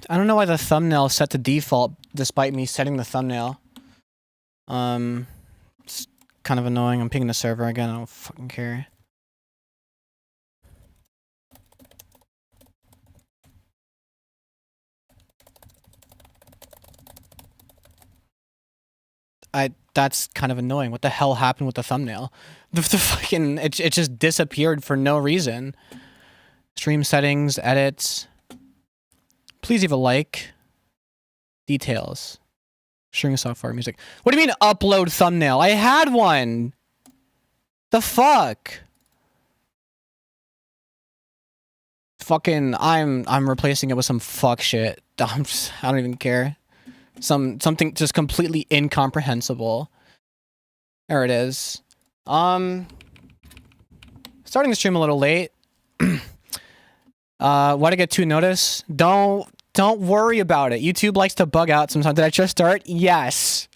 I don't know why the thumbnail is set to default despite me setting the thumbnail. It's kind of annoying. I'm pinging the server again. I don't fucking care. That's kind of annoying. What the hell happened with the thumbnail? The fucking it just disappeared for no reason. Stream settings, edits. Please leave a like. Details. Streaming software, music. What do you mean upload thumbnail? I had one. The fuck? Fucking I'm replacing it with some fuck shit. I don't even care. Something just completely incomprehensible. There it is. Starting the stream a little late. Why to get 2 notice? Don't worry about it. YouTube likes to bug out sometimes. Did I just start? Yes.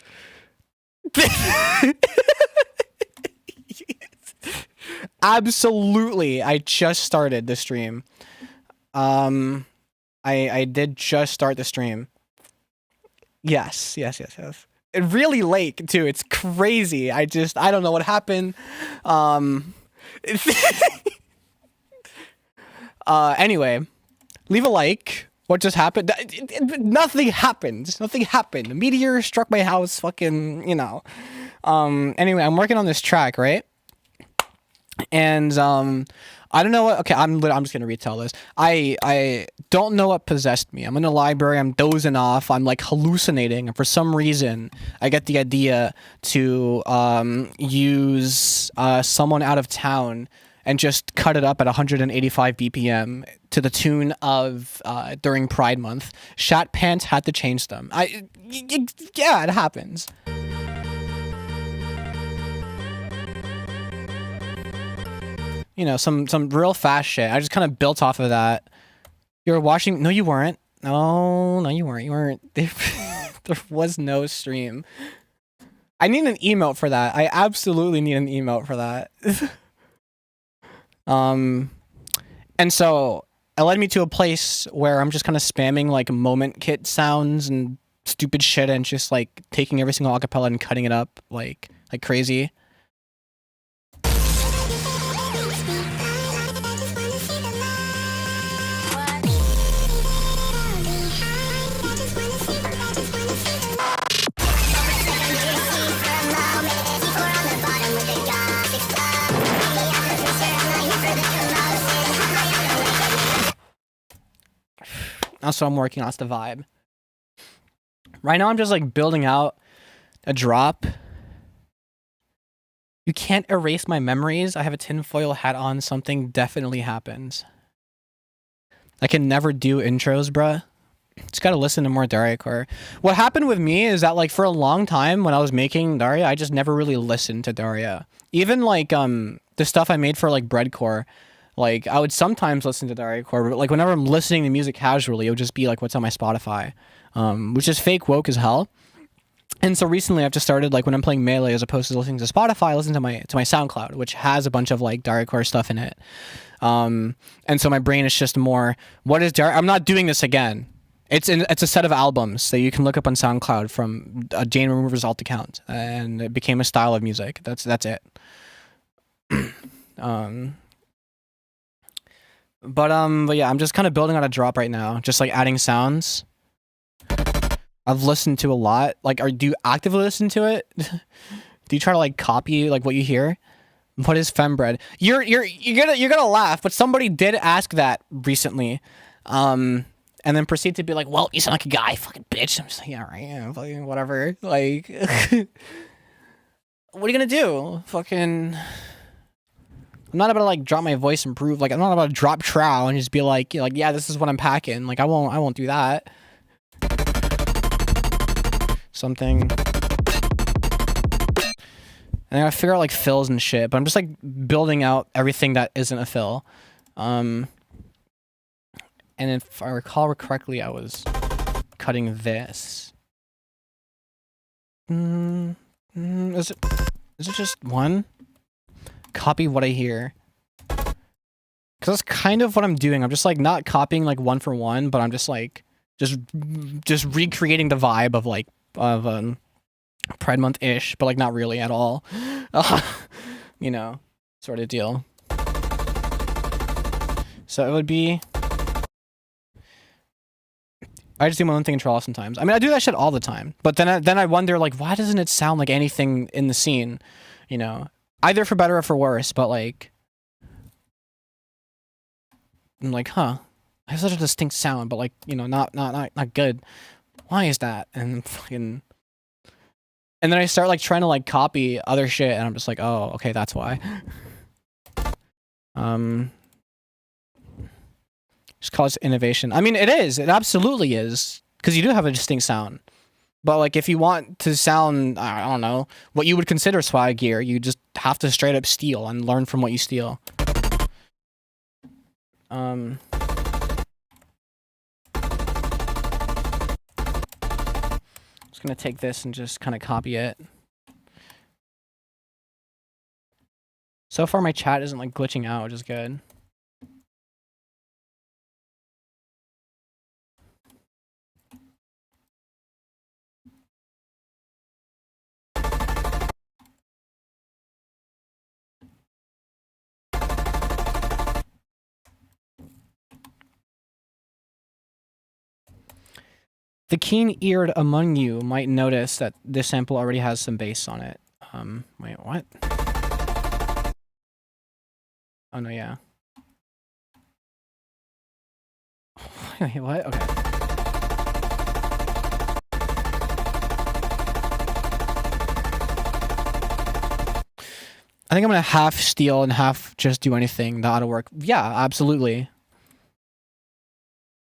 Absolutely. I just started the stream. I did just start the stream. Yes. Really late too. It's crazy. I don't know what happened. Anyway, leave a like. What just happened? Nothing happened. Nothing happened. A meteor struck my house. Fucking, you know. Anyway, I'm working on this track, right? And I don't know what. Okay, I'm just gonna retell this. I don't know what possessed me. I'm in the library. I'm dozing off. I'm like hallucinating, and for some reason, I get the idea to use someone out of town and just cut it up at 185 BPM to the tune of during Pride Month. Shat Pants had to change them. Yeah, it happens. You know, some real fast shit. I just kind of built off of that. You were watching? No, you weren't. No, you weren't. You weren't. There was no stream. I need an emote for that. I absolutely need an emote for that. And so it led me to a place where I'm just kind of spamming like moment kit sounds and stupid shit and just like taking every single acapella and cutting it up like crazy. That's what I'm working on. That's the vibe. Right now, I'm just like building out a drop. You can't erase my memories. I have a tinfoil hat on. Something definitely happens. I can never do intros, bruh. Just gotta listen to more dariacore. What happened with me is that like for a long time when I was making Daria, I just never really listened to Daria. Even like the stuff I made for like breadcore. Like, I would sometimes listen to dariacore, but like whenever I'm listening to music casually, it would just be like what's on my Spotify, which is fake woke as hell. And so recently I've just started like when I'm playing Melee as opposed to listening to Spotify, I listen to my SoundCloud, which has a bunch of like dariacore stuff in it. And so my brain is just more, what is I'm not doing this again. It's a set of albums that you can look up on SoundCloud from a Jane Remover's alt account, and it became a style of music. That's it. But yeah, I'm just kind of building on a drop right now, just like adding sounds. I've listened to a lot. Like, do you actively listen to it? Do you try to like copy like what you hear? What is fembread? You're gonna laugh, but somebody did ask that recently, and then proceed to be like, "Well, you sound like a guy, fucking bitch." I'm just like, "Yeah, right, yeah, fucking whatever." Like, what are you gonna do? Fucking. I'm not about to like drop my voice and prove, like I'm not about to drop trow and just be like, yeah, this is what I'm packing. Like I won't do that. Something. And I figure out like fills and shit, but I'm just like building out everything that isn't a fill. And if I recall correctly, I was cutting this. Is it just one? Copy what I hear, because that's kind of what I'm doing. I'm just like not copying like one for one, but I'm just like just recreating the vibe of like Pride Month ish, but like not really at all. You know, sort of deal. So it would be. I just do my own thing in Trello sometimes. I mean, I do that shit all the time. But then I wonder, like, why doesn't it sound like anything in the scene? You know, either for better or for worse. But like, I'm like, huh, I have such a distinct sound, but like, you know, not good. Why is that? And fucking. And then I start like trying to like copy other shit, and I'm just like, oh, okay, that's why. Just call it innovation. I mean, it is. It absolutely is, because you do have a distinct sound. But like, if you want to sound, I don't know, what you would consider swag gear, you just have to straight up steal and learn from what you steal. Just gonna take this and just kind of copy it. So far, my chat isn't like glitching out, which is good. The keen-eared among you might notice that this sample already has some bass on it. Wait, what? Oh, no, yeah. Wait, what? Okay. I think I'm gonna half steal and half just do anything that ought to work. Yeah, absolutely.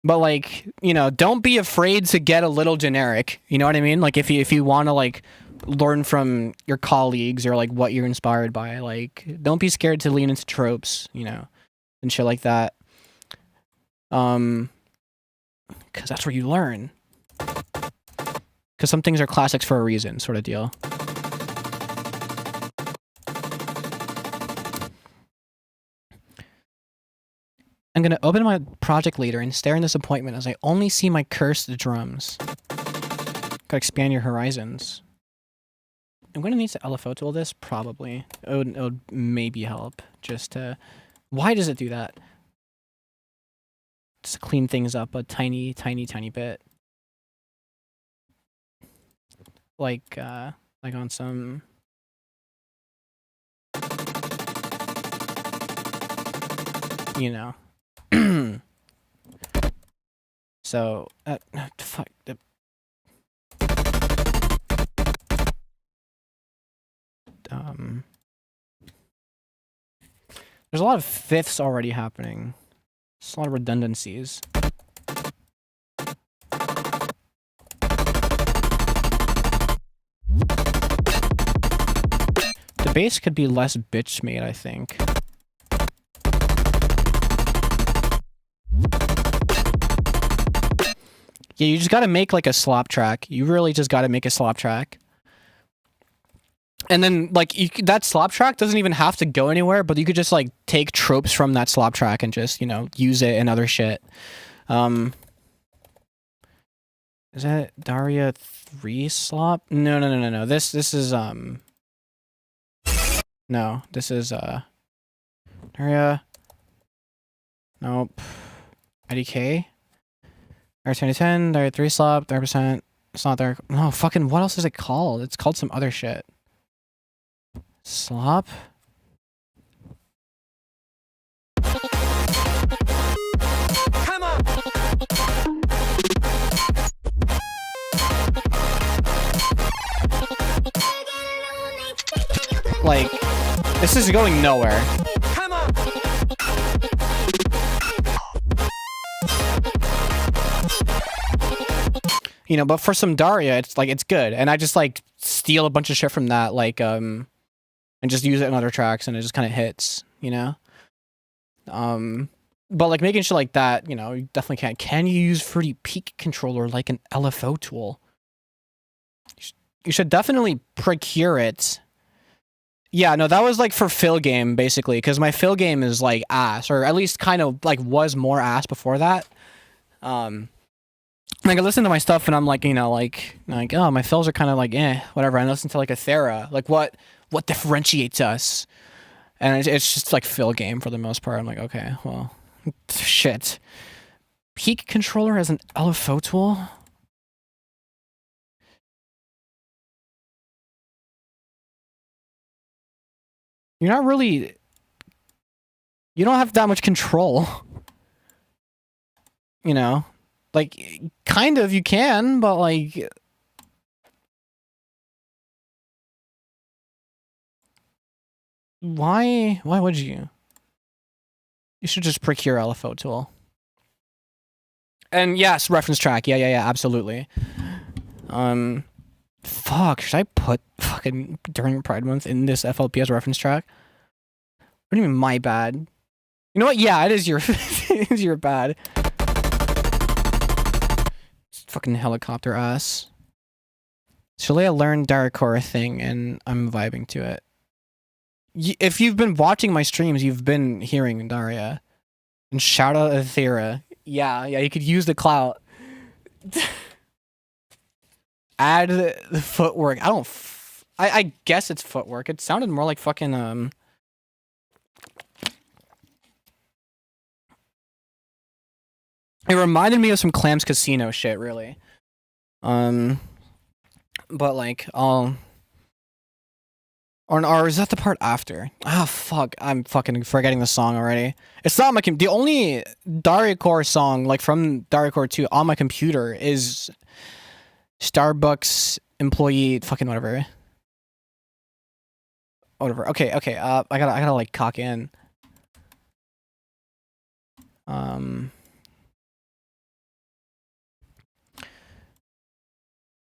But like, you know, don't be afraid to get a little generic. You know what I mean? Like if you want to like learn from your colleagues or like what you're inspired by, like don't be scared to lean into tropes, you know, and shit like that. Cuz that's where you learn. Cuz some things are classics for a reason, sort of deal. I'm gonna open my project leader and stare in disappointment as I only see my cursed drums. Gotta expand your horizons. I'm gonna need to LFO tool this, probably. It would maybe help, just to... Why does it do that? Just to clean things up a tiny bit. Like on some... You know. So, fuck. There's a lot of fifths already happening. There's a lot of redundancies. The bass could be less bitch made, I think. Yeah, you just gotta make like a slop track. You really just gotta make a slop track. And then like that slop track doesn't even have to go anywhere, but you could just like take tropes from that slop track and just, you know, use it in other shit. Is that Daria 3 slop? No. This is no, this is Daria. Nope. IDK. Daria 2010, Daria 3 slop, 30%. It's not there. No, fucking what else is it called? It's called some other shit. Slop? Come on. Like, this is going nowhere. Come on. You know, but for some Daria, it's like, it's good. And I just like steal a bunch of shit from that, like, and just use it in other tracks, and it just kind of hits, you know? But like making shit like that, you know, you definitely can't. Can you use Fruity Peak controller like an LFO tool? You should definitely procure it. Yeah, no, that was like for fill game, basically, because my fill game is like ass, or at least kind of like was more ass before that. Like I listen to my stuff and I'm like, like oh, my fills are kind of like whatever. I listen to like a Thera, like what differentiates us, and it's just like fill game for the most part. I'm like, okay, well, shit. Peak controller as an LFO tool. You're not really. You don't have that much control. You know, like kind of you can, but like. Why would you? You should just procure LFO tool. And yes, reference track. Yeah, absolutely. Fuck, should I put fucking during Pride Month in this FLP as reference track? What do you mean my bad? You know what? Yeah, it is your it is your bad. Fucking helicopter ass. Shalea learned dariacore thing and I'm vibing to it. If you've been watching my streams, you've been hearing Daria. And shout out Athera. Yeah, you could use the clout. Add the footwork. I guess it's footwork. It sounded more like fucking It reminded me of some Clams Casino shit, really. But like, or is that the part after? Ah, fuck. I'm fucking forgetting the song already. It's not my the only dariacore song, like from dariacore 2 on my computer is Starbucks employee fucking whatever. Whatever. Okay. I gotta like cock in.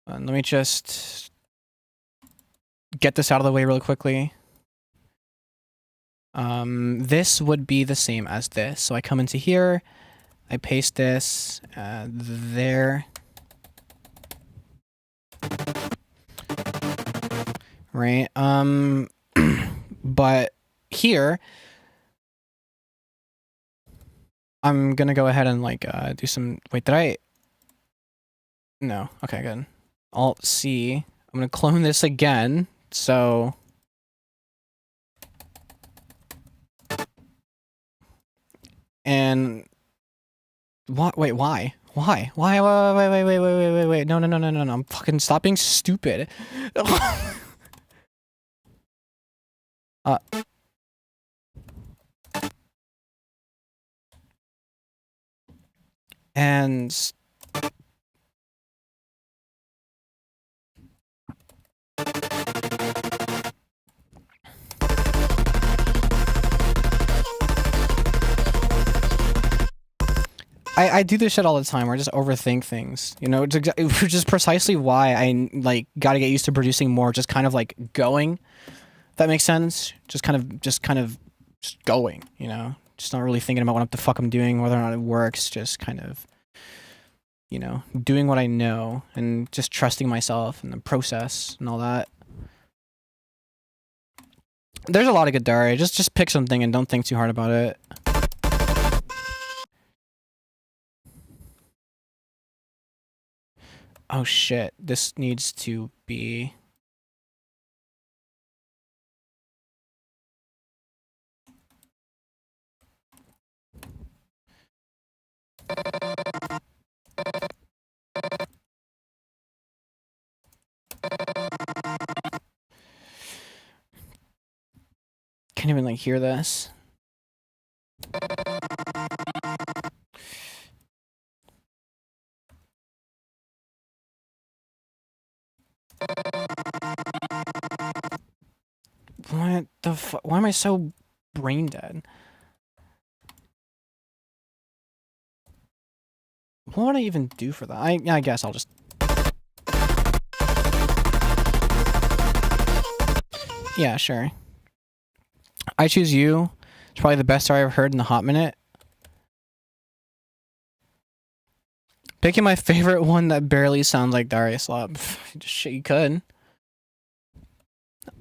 Let me just get this out of the way real quickly. This would be the same as this. So I come into here, I paste this there. Right. But here, I'm gonna go ahead and like do some. Wait, did I? No. Okay, good. Alt C. I'm gonna clone this again. So. And what? Wait, why? Why? Wait. No. I'm fucking stop being stupid. And I do this shit all the time where I just overthink things, you know, which is precisely why I like gotta get used to producing more, just kind of like going. That makes sense. Just kind of going, you know, just not really thinking about what the fuck I'm doing, whether or not it works, just kind of, you know, doing what I know and just trusting myself and the process and all that. There's a lot of good Daria. Just pick something and don't think too hard about it. Oh shit, this needs to be... Can't even like hear this. What the fuck? Why am I so brain dead? What would I even do for that? I guess I'll just... Yeah, sure. I Choose You. It's probably the best story I've heard in a hot minute. Picking my favorite one that barely sounds like Daria Slop. Shit, you could.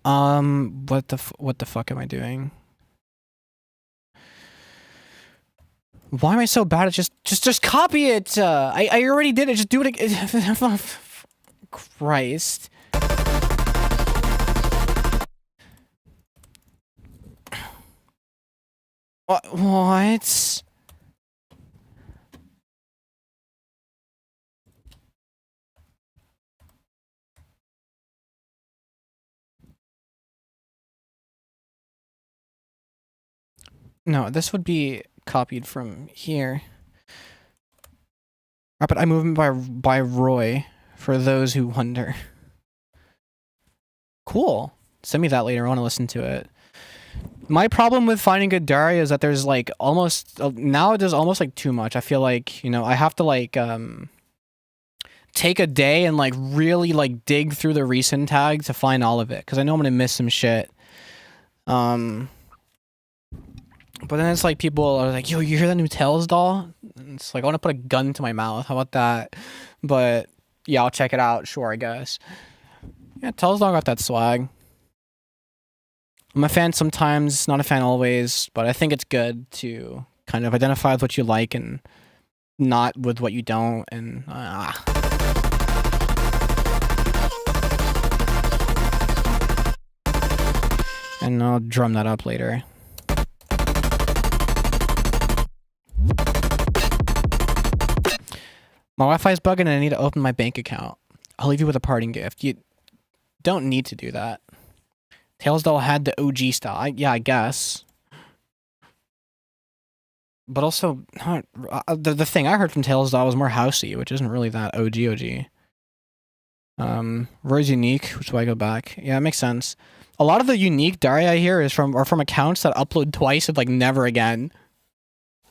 What the fuck am I doing? Why am I so bad at just copy it? I already did it. Just do it again. Christ. What? No, this would be copied from here. Rapid eye movement by Roy, for those who wonder. Cool. Send me that later. I want to listen to it. My problem with finding good Daria is that there's like almost now there's almost like too much. I feel like, you know, I have to like take a day and like really like dig through the recent tag to find all of it, because I know I'm gonna miss some shit. But then it's like people are like, yo, you hear that new Tails doll? And it's like, I want to put a gun to my mouth. How about that? But yeah, I'll check it out. Sure, I guess. Yeah, Tails doll got that swag. I'm a fan sometimes, not a fan always, but I think it's good to kind of identify with what you like and not with what you don't. And and I'll drum that up later. My Wi-Fi is bugging and I need to open my bank account. I'll leave you with a parting gift. You don't need to do that. Tails doll had the OG style. Yeah, I guess. But also, the thing I heard from Tails doll was more housey, which isn't really that OG. Roy's unique, which is why I go back. Yeah, it makes sense. A lot of the unique Daria I hear are from accounts that upload twice and like never again.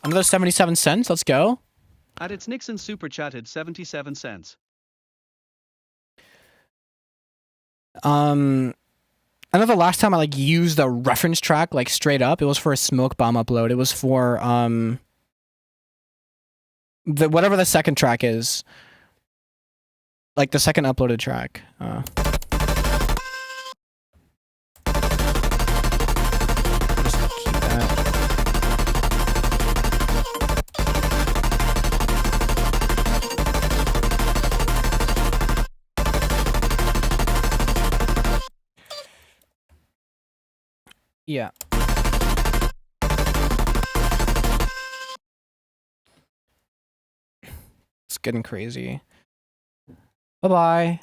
Another 77 cents. Let's go. At its Nixon super chatted 77 cents. I know the last time I like used a reference track like straight up, it was for a smoke bomb upload. It was for whatever the second track is. Like the second uploaded track. Just keep that. Yeah. It's getting crazy. Bye-bye.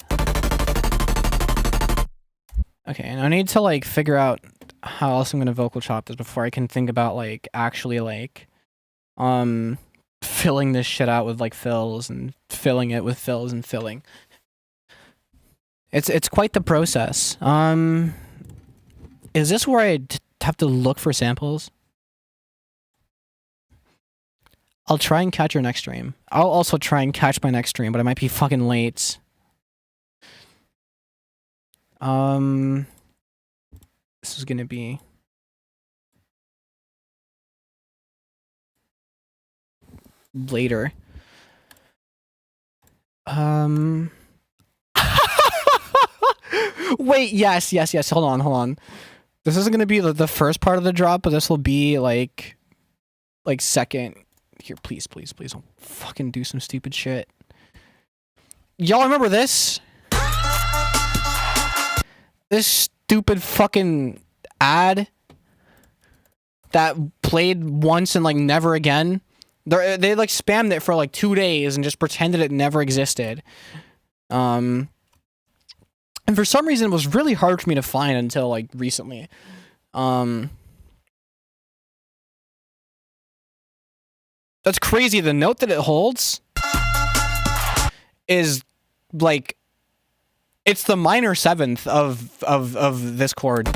Okay, and I need to like figure out how else I'm gonna vocal chop this before I can think about like actually like filling this shit out with like fills and filling it with fills and filling. It's quite the process. Is this where I have to look for samples? I'll try and catch your next stream. I'll also try and catch my next stream, but I might be fucking late. This is gonna be later. Wait, yes. Hold on. This isn't gonna be the first part of the drop, but this will be like second. Here, please don't fucking do some stupid shit. Y'all remember this? This stupid fucking ad that played once and like never again. They like spammed it for like 2 days and just pretended it never existed. And for some reason it was really hard for me to find until like recently. That's crazy. The note that it holds is like, it's the minor seventh of this chord.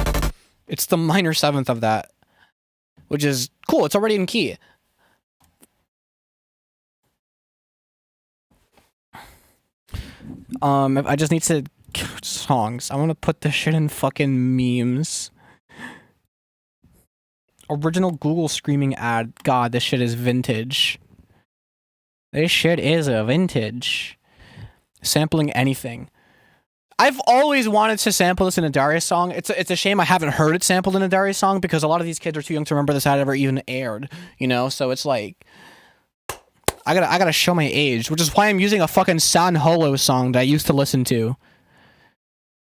It's the minor seventh of that, which is cool. It's already in key. I just need to songs. I want to put this shit in fucking memes. Original Google screaming ad. God, this shit is vintage. This shit is a vintage. Sampling anything. I've always wanted to sample this in a Darius song. It's a shame I haven't heard it sampled in a Darius song because a lot of these kids are too young to remember this had ever even aired. You know, so it's like I gotta show my age, which is why I'm using a fucking San Holo song that I used to listen to.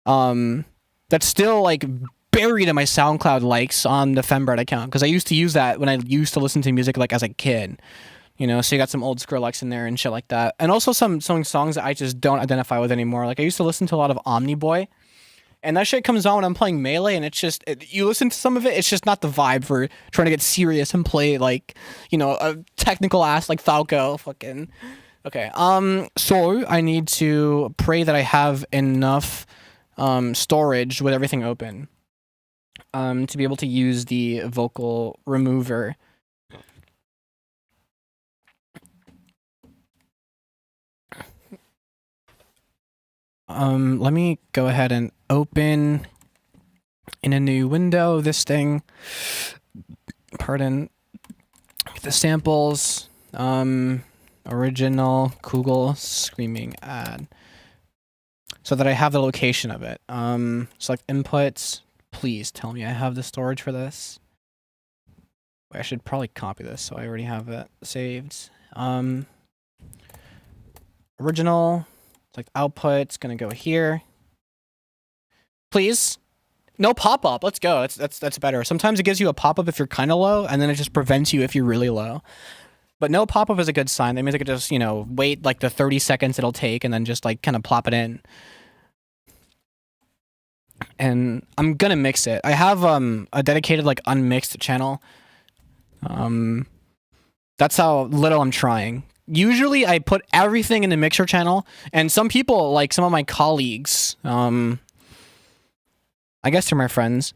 That's still like buried in my SoundCloud likes on the fembread account because I used to use that when I used to listen to music like as a kid. You know, so you got some old Skrillex in there and shit like that. And also some songs that I just don't identify with anymore. Like I used to listen to a lot of Omniboy. And that shit comes on when I'm playing Melee and it's just, you listen to some of it, it's just not the vibe for trying to get serious and play like, you know, a technical ass like Falco fucking. Okay, so I need to pray that I have enough storage with everything open to be able to use the vocal remover. Let me go ahead and open in a new window this thing. Pardon. Get the samples. Original Google screaming ad. So that I have the location of it. Select inputs. Please tell me I have the storage for this. I should probably copy this so I already have it saved. Original. Like output's gonna go here. Please. No pop-up. Let's go. That's better. Sometimes it gives you a pop-up if you're kind of low, and then it just prevents you if you're really low. But no pop-up is a good sign. That means I could just, you know, wait like the 30 seconds it'll take and then just like kind of plop it in. And I'm gonna mix it. I have a dedicated like unmixed channel. That's how little I'm trying. Usually I put everything in the mixer channel, and some people, like some of my colleagues, I guess they're my friends.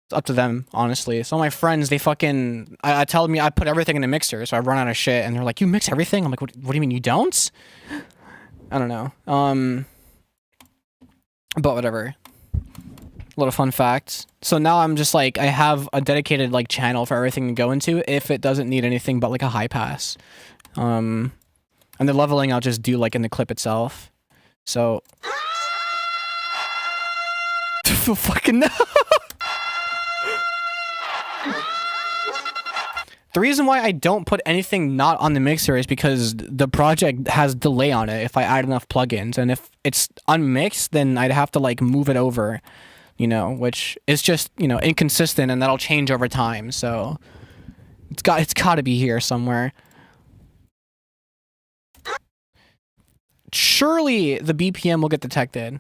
It's up to them, honestly. Some of my friends, they fucking, I tell me I put everything in the mixer, so I run out of shit, and they're like, you mix everything? I'm like, what do you mean you don't? I don't know. But whatever. A little fun fact. So now I'm just like, I have a dedicated like channel for everything to go into if it doesn't need anything but like a high pass. And the leveling I'll just do like in the clip itself. So fucking no. The reason why I don't put anything not on the mixer is because the project has delay on it if I add enough plugins, and if it's unmixed then I'd have to like move it over, you know, which is just, you know, inconsistent, and that'll change over time. So it's got to be here somewhere. Surely the BPM will get detected.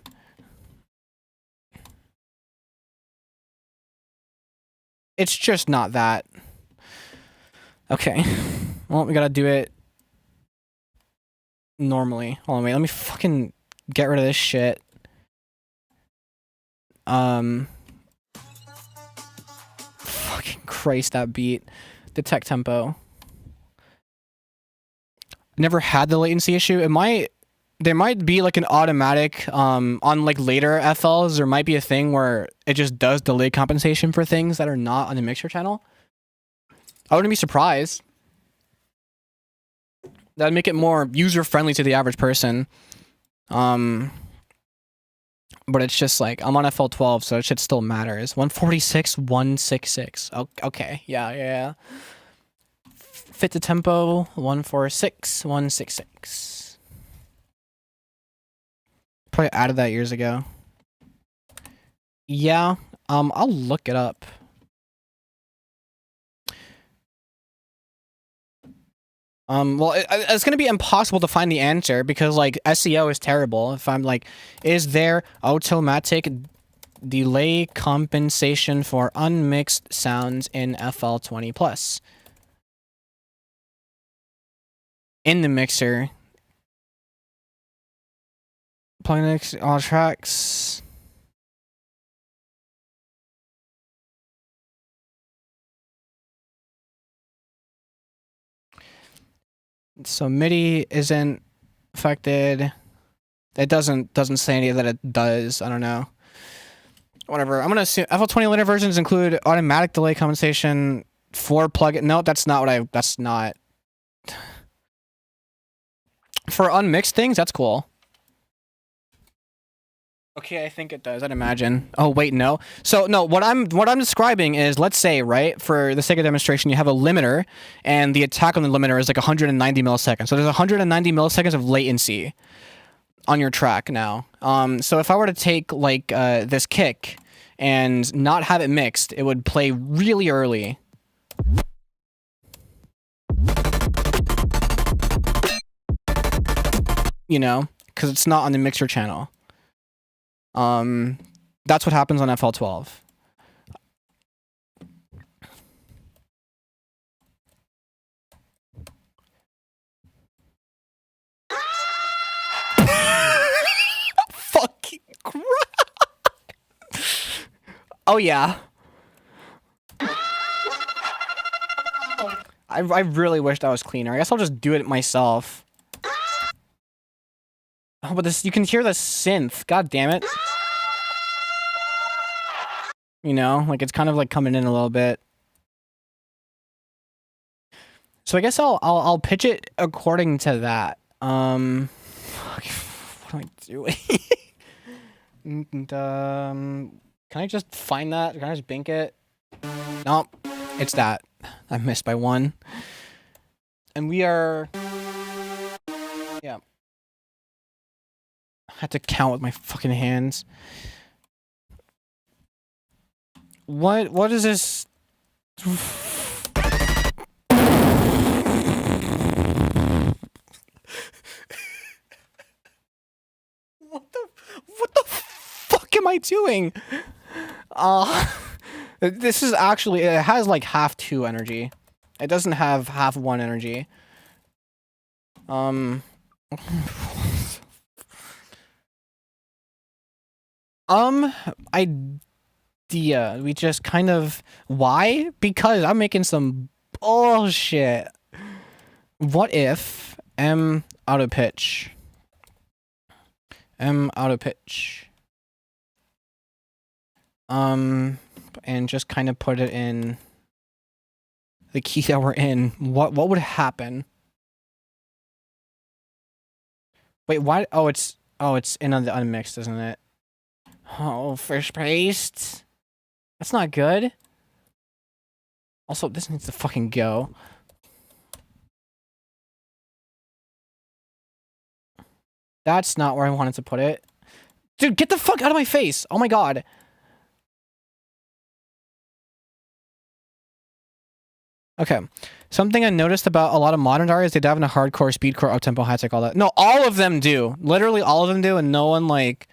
It's just not that. Okay. Well, we gotta do it normally. Hold on, wait. Let me fucking get rid of this shit. Fucking Christ, that beat. Detect tempo. Never had the latency issue. There might be like an automatic on like later FLs. There might be a thing where it just does delay compensation for things that are not on the mixer channel. I wouldn't be surprised. That'd make it more user friendly to the average person. But it's just like I'm on FL12, so it should still matters. 146, 166. Oh, okay, yeah. Fit the tempo. 146, 166. Probably added that years ago. Yeah. I'll look it up. Well, it's gonna be impossible to find the answer because like SEO is terrible. If I'm like, is there automatic delay compensation for unmixed sounds in FL20 plus? In the mixer. Plugin all tracks. So MIDI isn't affected. It doesn't say any that it does. I don't know. Whatever. I'm gonna assume FL20 later versions include automatic delay compensation for plugin. No, that's not. For unmixed things, that's cool. Okay, I think it does. I'd imagine. Oh wait, no. So no, what I'm describing is, let's say, right, for the sake of demonstration, you have a limiter, and the attack on the limiter is like 190 milliseconds. So there's 190 milliseconds of latency on your track now. So if I were to take like this kick and not have it mixed, it would play really early. You know, because it's not on the mixer channel. That's what happens on FL12. Fucking crap. Oh yeah. I really wished I was cleaner. I guess I'll just do it myself. Oh, but this, you can hear the synth. God damn it. You know, like it's kind of like coming in a little bit. So I guess I'll pitch it according to that. Fuck, what am I doing? And, can I just find that? Can I just bink it? Nope, it's that. I missed by one. And we are, yeah. I had to count with my fucking hands. What is this? What the fuck am I doing? This is actually, it has like half 2 energy. It doesn't have half 1 energy. Idea. We just kind of, why? Because I'm making some bullshit. What if M out of pitch? M out of pitch. And just kind of put it in the key that we're in. What would happen? Wait, why? Oh, it's in on the unmixed, isn't it? Oh, fish paste. That's not good. Also, this needs to fucking go. That's not where I wanted to put it. Dude, get the fuck out of my face! Oh my god. Okay. Something I noticed about a lot of modern darias, they dive into hardcore, speedcore, uptempo, high tech, all that. No, all of them do. Literally all of them do, and no one like,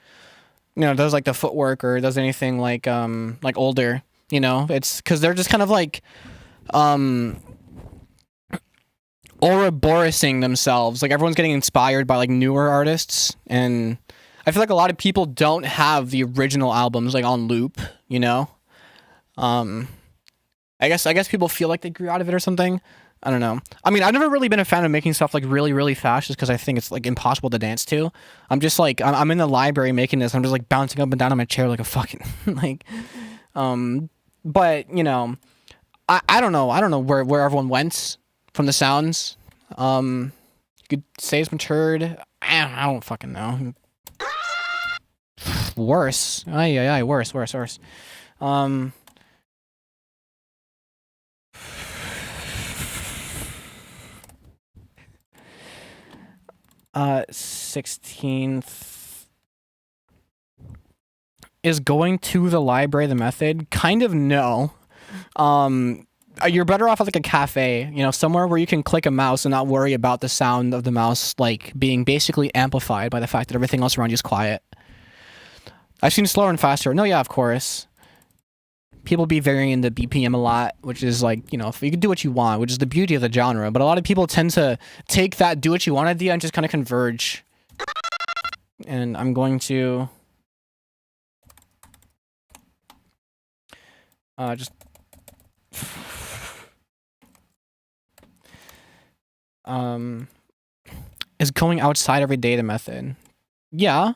you know, does like the footwork or does anything like older. You know, it's because they're just kind of like Ouroboros-ing themselves. Like everyone's getting inspired by like newer artists, and I feel like a lot of people don't have the original albums like on loop, you know? I guess people feel like they grew out of it or something. I don't know. I mean, I've never really been a fan of making stuff like really, really fast just because I think it's like impossible to dance to. I'm just like, I'm in the library making this. I'm just like bouncing up and down on my chair like a fucking like, but you know, I don't know. I don't know where everyone went from the sounds. You could say it's matured. I don't fucking know. Worse. Ay, worse. 16th is going to the library the method? Kind of no. You're better off at like a cafe, you know, somewhere where you can click a mouse and not worry about the sound of the mouse like being basically amplified by the fact that everything else around you is quiet. I've seen slower and faster. No, yeah, of course. People be varying the BPM a lot, which is like, you know, you can do what you want, which is the beauty of the genre. But a lot of people tend to take that do what you want idea and just kind of converge. And I'm going to just is going outside every day the method. Yeah.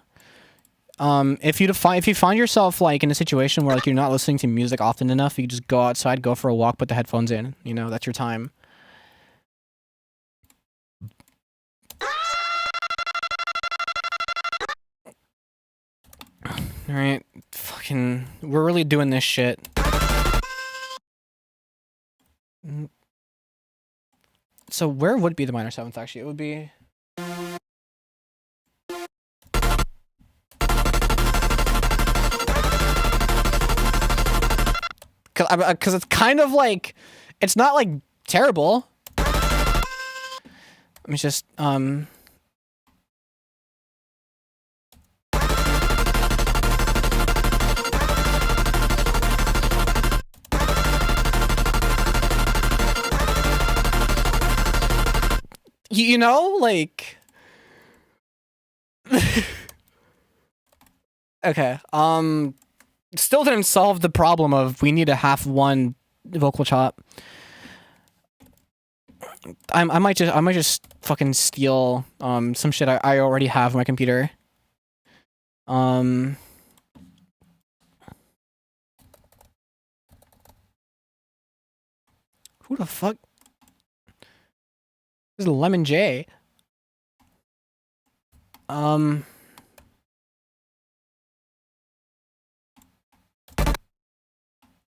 If you find yourself like in a situation where like you're not listening to music often enough, you just go outside, go for a walk, put the headphones in. You know, that's your time. Alright, fucking, we're really doing this shit. So where would be the minor 7th actually? It would be... Cause it's kind of like, it's not like terrible. Let me just, you know, like, okay, still didn't solve the problem of we need a half one vocal chop. I might just fucking steal some shit I already have on my computer. Who the fuck? This is Lemon J.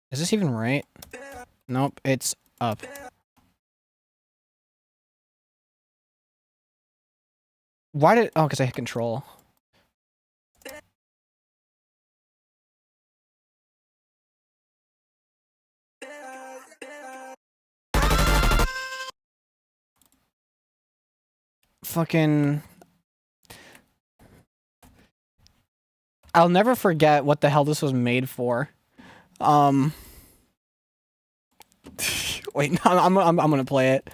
Is this even right? Nope, it's up. Why did... Oh, because I hit control. Fucking... I'll never forget what the hell this was made for. Wait, no, I'm gonna play it.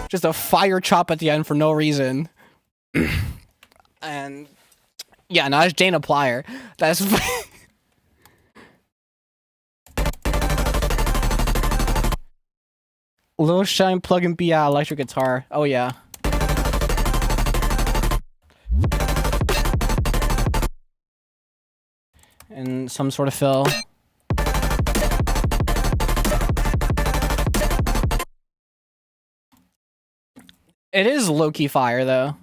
Just a fire chop at the end for no reason. And yeah, now it's Jane Plier. That's Lil Shine plug and be electric guitar. Oh yeah. And some sort of fill. It is low-key fire, though.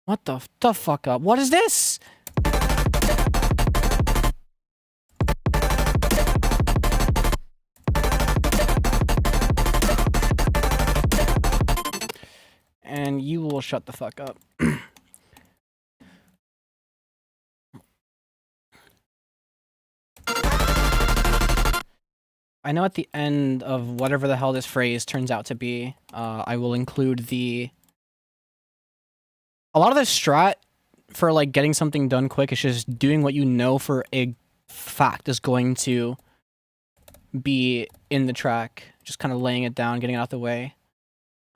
What the fuck up? What is this? And you will shut the fuck up. I know at the end of whatever the hell this phrase turns out to be, I will include a lot of the strat for like getting something done quick is just doing what you know for a fact is going to be in the track. Just kind of laying it down, getting it out the way.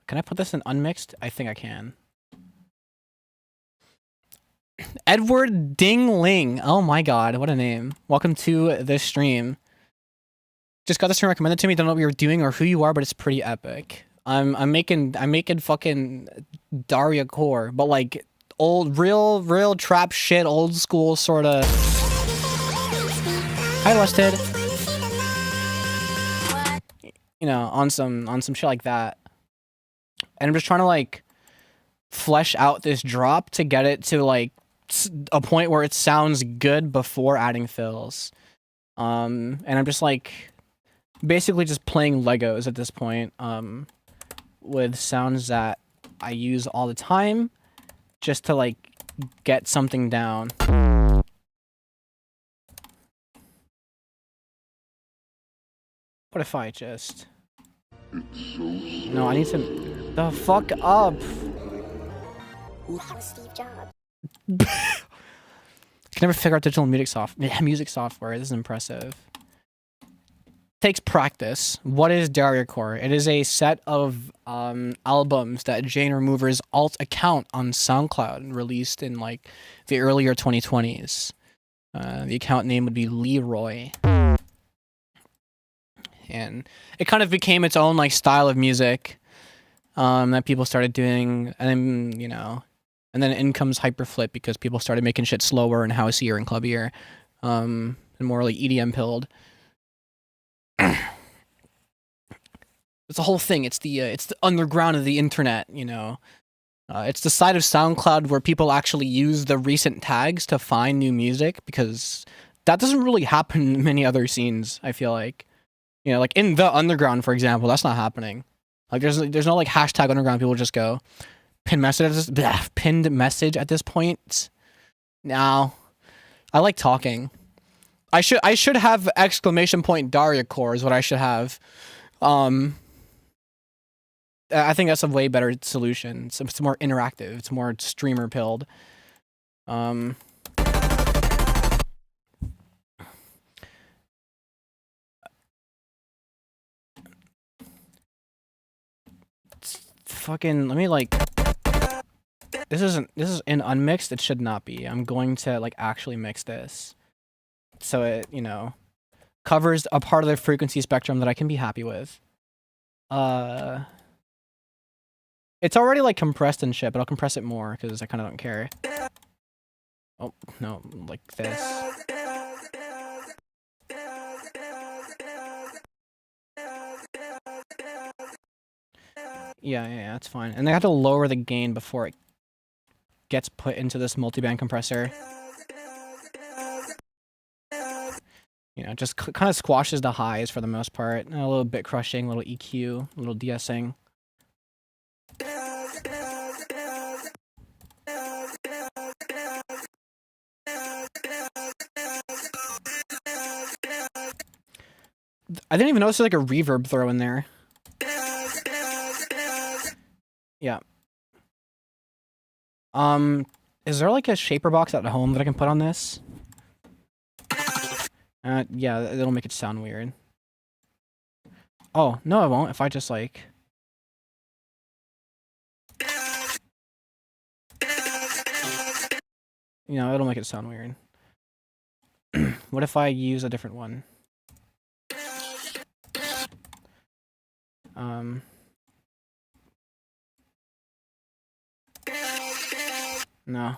Can I put this in unmixed? I think I can. Edward Ding Ling. Oh my god, what a name. Welcome to this stream. Just got this stream recommended to me. Don't know what you're doing or who you are, but it's pretty epic. I'm making fucking dariacore, but like old real trap shit, old school sorta. Hi Lusted. You know, on some shit like that. And I'm just trying to like flesh out this drop to get it to like a point where it sounds good before adding fills. And I'm just like basically just playing Legos at this point, with sounds that I use all the time just to like get something down. What if I just... No, I need to... The fuck up. That was Steve Jobs. I can never figure out digital music software. This is impressive. Takes practice. What is dariacore? It is a set of albums that Jane Remover's alt account on SoundCloud released in like the earlier 2020s. The account name would be Leroy. And it kind of became its own like style of music that people started doing, and then, you know, and then in comes hyperflip because people started making shit slower and houseier and clubbier, and more like EDM pilled. It's a whole thing. It's the underground of the internet, you know. It's the side of SoundCloud where people actually use the recent tags to find new music, because that doesn't really happen in many other scenes, I feel like. You know, like in the underground, for example, that's not happening. Like there's no like hashtag underground. People just go pinned message at this point. Now, I like talking. I should have exclamation point dariacore is what I should have. I think that's a way better solution. It's more interactive. It's more streamer pilled. Fucking, let me like. This is in unmixed. It should not be. I'm going to like actually mix this, so it, you know, covers a part of the frequency spectrum that I can be happy with. It's already like compressed and shit, but I'll compress it more because I kind of don't care. Oh, no, like this. Yeah, that's fine. And I have to lower the gain before it gets put into this multiband compressor. You know, just kind of squashes the highs for the most part. A little bit crushing, a little EQ, a little de-essing. I didn't even notice there's like a reverb throw in there. Yeah. Is there like a shaper box at home that I can put on this? Yeah, it'll make it sound weird. Oh, no, it won't. If I just like... You know, it'll make it sound weird. What if I use a different one? No.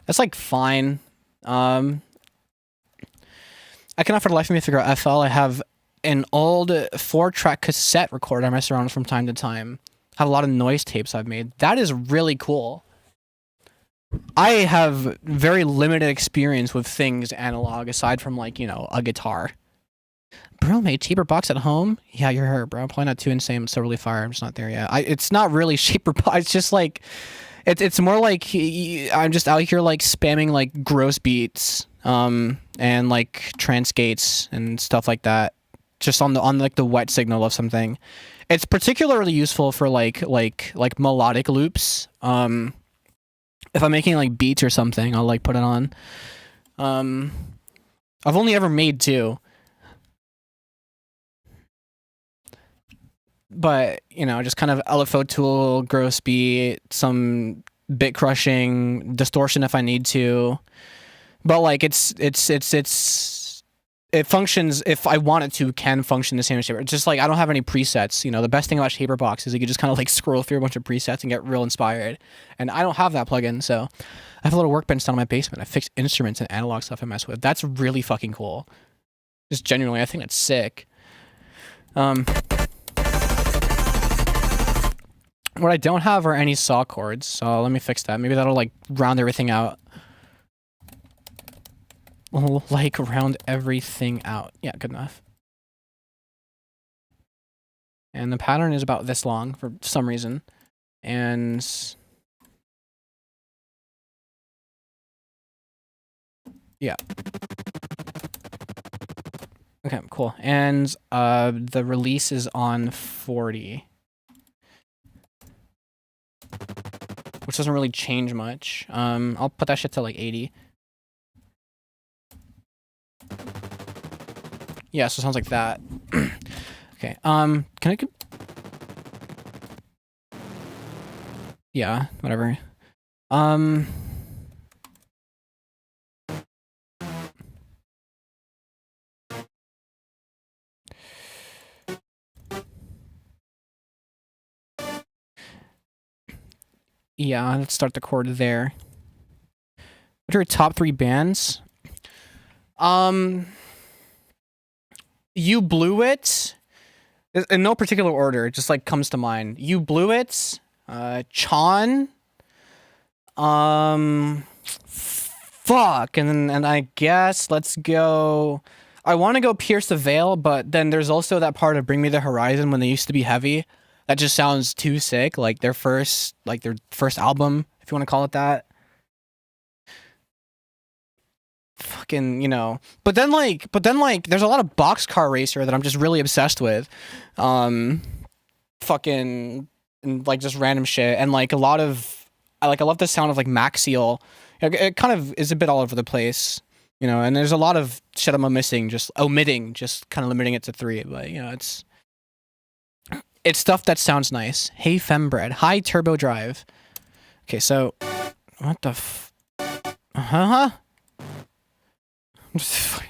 That's like fine. I cannot for the life of me figure out FL. I have an old 4-track cassette recorder I mess around with from time to time. I have a lot of noise tapes I've made. That is really cool. I have very limited experience with things analog aside from like, you know, a guitar. Bro made shaper box at home? Yeah, you're her, bro. Probably not too insane. I'm still really fire. I'm just not there yet. It's not really shaper box. It's just like, it's more like I'm just out here like spamming like gross beats, and like trance gates and stuff like that, just on like the wet signal of something. It's particularly useful for like melodic loops. If I'm making like beats or something, I'll like put it on. I've only ever made 2. But, you know, just kind of LFO tool, gross beat, some bit crushing, distortion if I need to. But like it functions, if I want it to, can function the same as shaper. It's just like I don't have any presets. You know, the best thing about shaper box is you can just kind of like scroll through a bunch of presets and get real inspired. And I don't have that plugin, so I have a little workbench down in my basement. I fix instruments and analog stuff I mess with. That's really fucking cool. Just genuinely, I think that's sick. What I don't have are any saw chords, so let me fix that. Maybe that'll like round everything out. Like round everything out. Yeah, good enough. And the pattern is about this long for some reason. And Yeah. Okay, cool. And the release is on 40. Which doesn't really change much. I'll put that shit to like 80. Yeah, so it sounds like that. Okay, can I... Yeah, whatever. Yeah, let's start the chord there. What are your top 3 bands? You Blew It. In no particular order, it just like comes to mind. You Blew It, Chon, fuck, and I guess let's go. I want to go Pierce the Veil, but then there's also that part of Bring Me the Horizon when they used to be heavy. That just sounds too sick. Like their first album, if you want to call it that. Fucking, you know. But then like, there's a lot of Boxcar Racer that I'm just really obsessed with. Fucking, and like just random shit, and like a lot of, I love the sound of like Maxiel. It kind of is a bit all over the place, you know. And there's a lot of shit I'm omitting, just kind of limiting it to 3. But you know, it's stuff that sounds nice. Hey Fembread, High Turbo Drive. Okay, so what the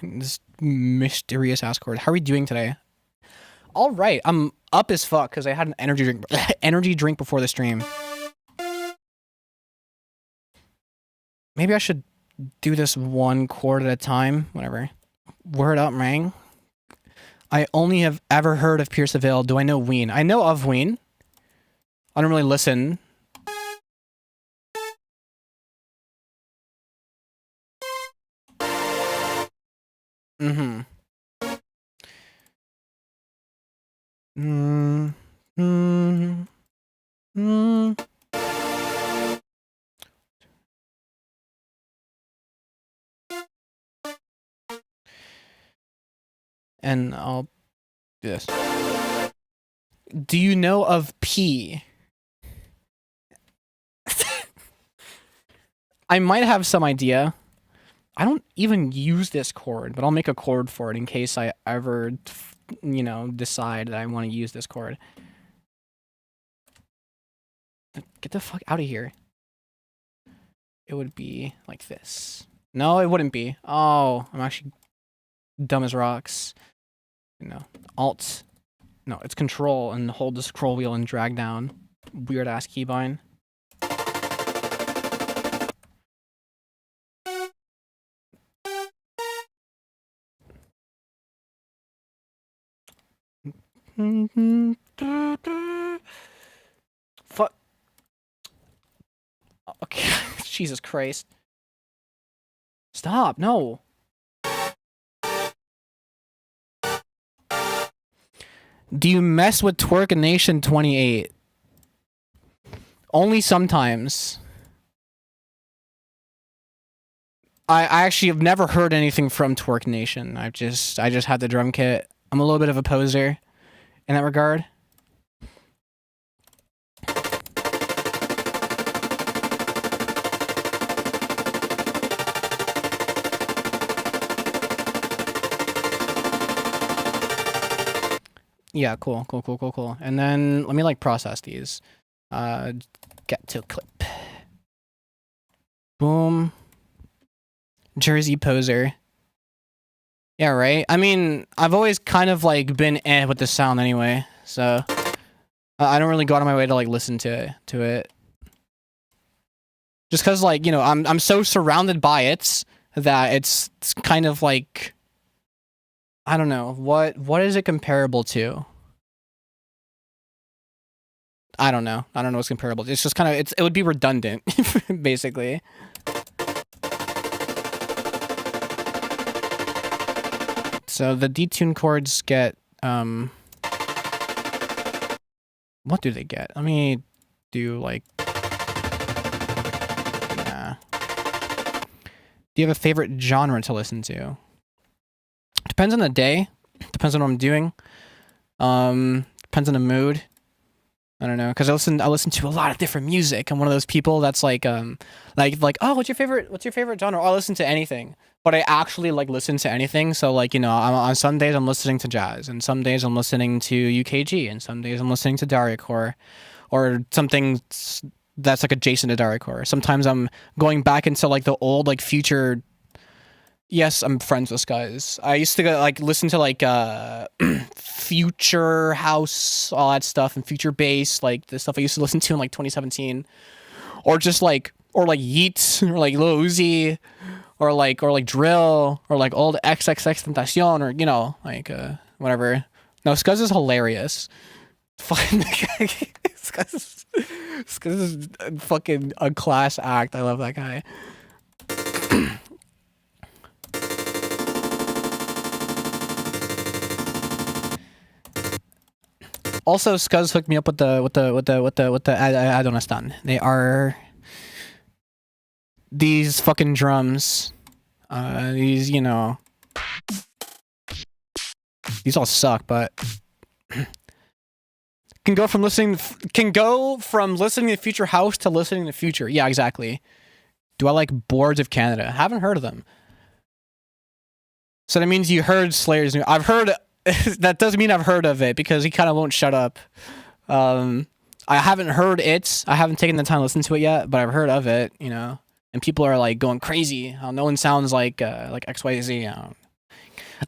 this mysterious ass chord. How are we doing today? All right, I'm up as fuck because I had an energy drink before the stream. Maybe I should do this one chord at a time. Whatever. Word up, man. I only have ever heard of Pierce the Veil. Do I know Ween? I know of Ween. I don't really listen. Mm-hmm. And I'll do this. Do you know of P? I might have some idea. I don't even use this chord, but I'll make a chord for it in case I ever, you know, decide that I want to use this chord. Get the fuck out of here. It would be like this. No, it wouldn't be. Oh, I'm actually dumb as rocks. No. Alt. No, it's Control and hold the scroll wheel and drag down. Weird ass keybind. Fuck. Okay. Jesus Christ. Stop. No. Do you mess with Twerk Nation 28? Only sometimes. I actually have never heard anything from Twerk Nation. I just had the drum kit. I'm a little bit of a poser in that regard. Yeah, cool. And then let me like process these. Get to clip. Boom. Jersey poser. Yeah, right? I mean, I've always kind of like been with the sound anyway, so I don't really go out of my way to like listen to it. Just cuz like, you know, I'm so surrounded by it that it's kind of like, I don't know, what is it comparable to? I don't know what's comparable to. It's just kind of, it would be redundant basically. So the detune chords get, what do they get? Let me do like, nah. Do you have a favorite genre to listen to? Depends on the day. Depends on what I'm doing. Depends on the mood. I don't know, because I listen to a lot of different music. I'm one of those people that's like oh, what's your favorite genre? Oh, I listen to anything, but I actually like listen to anything. So like, you know, on some days I'm listening to jazz, and some days I'm listening to UKG, and some days I'm listening to dariacore, or something that's like adjacent to dariacore. Sometimes I'm going back into like the old like future. Yes, I'm friends with guys. I used to go, like listen to like future house, all that stuff, and future bass, like the stuff I used to listen to in like 2017, or just like Yeats, or like Lil Uzi, or like drill, or like old XXXTentacion, or you know, like whatever. No, Scuzz is hilarious. Fucking Scuzz is fucking a class act. I love that guy. Also, Scuzz hooked me up with the I don't understand. They are these fucking drums. These, you know, these all suck, but can go from listening to future house to listening to future. Yeah, exactly. Do I like Boards of Canada? Haven't heard of them. So that means you heard Slayer's new. I've heard. That doesn't mean I've heard of it, because he kind of won't shut up. I haven't heard it. I haven't taken the time to listen to it yet, but I've heard of it, you know. And people are like going crazy. How no one sounds like XYZ.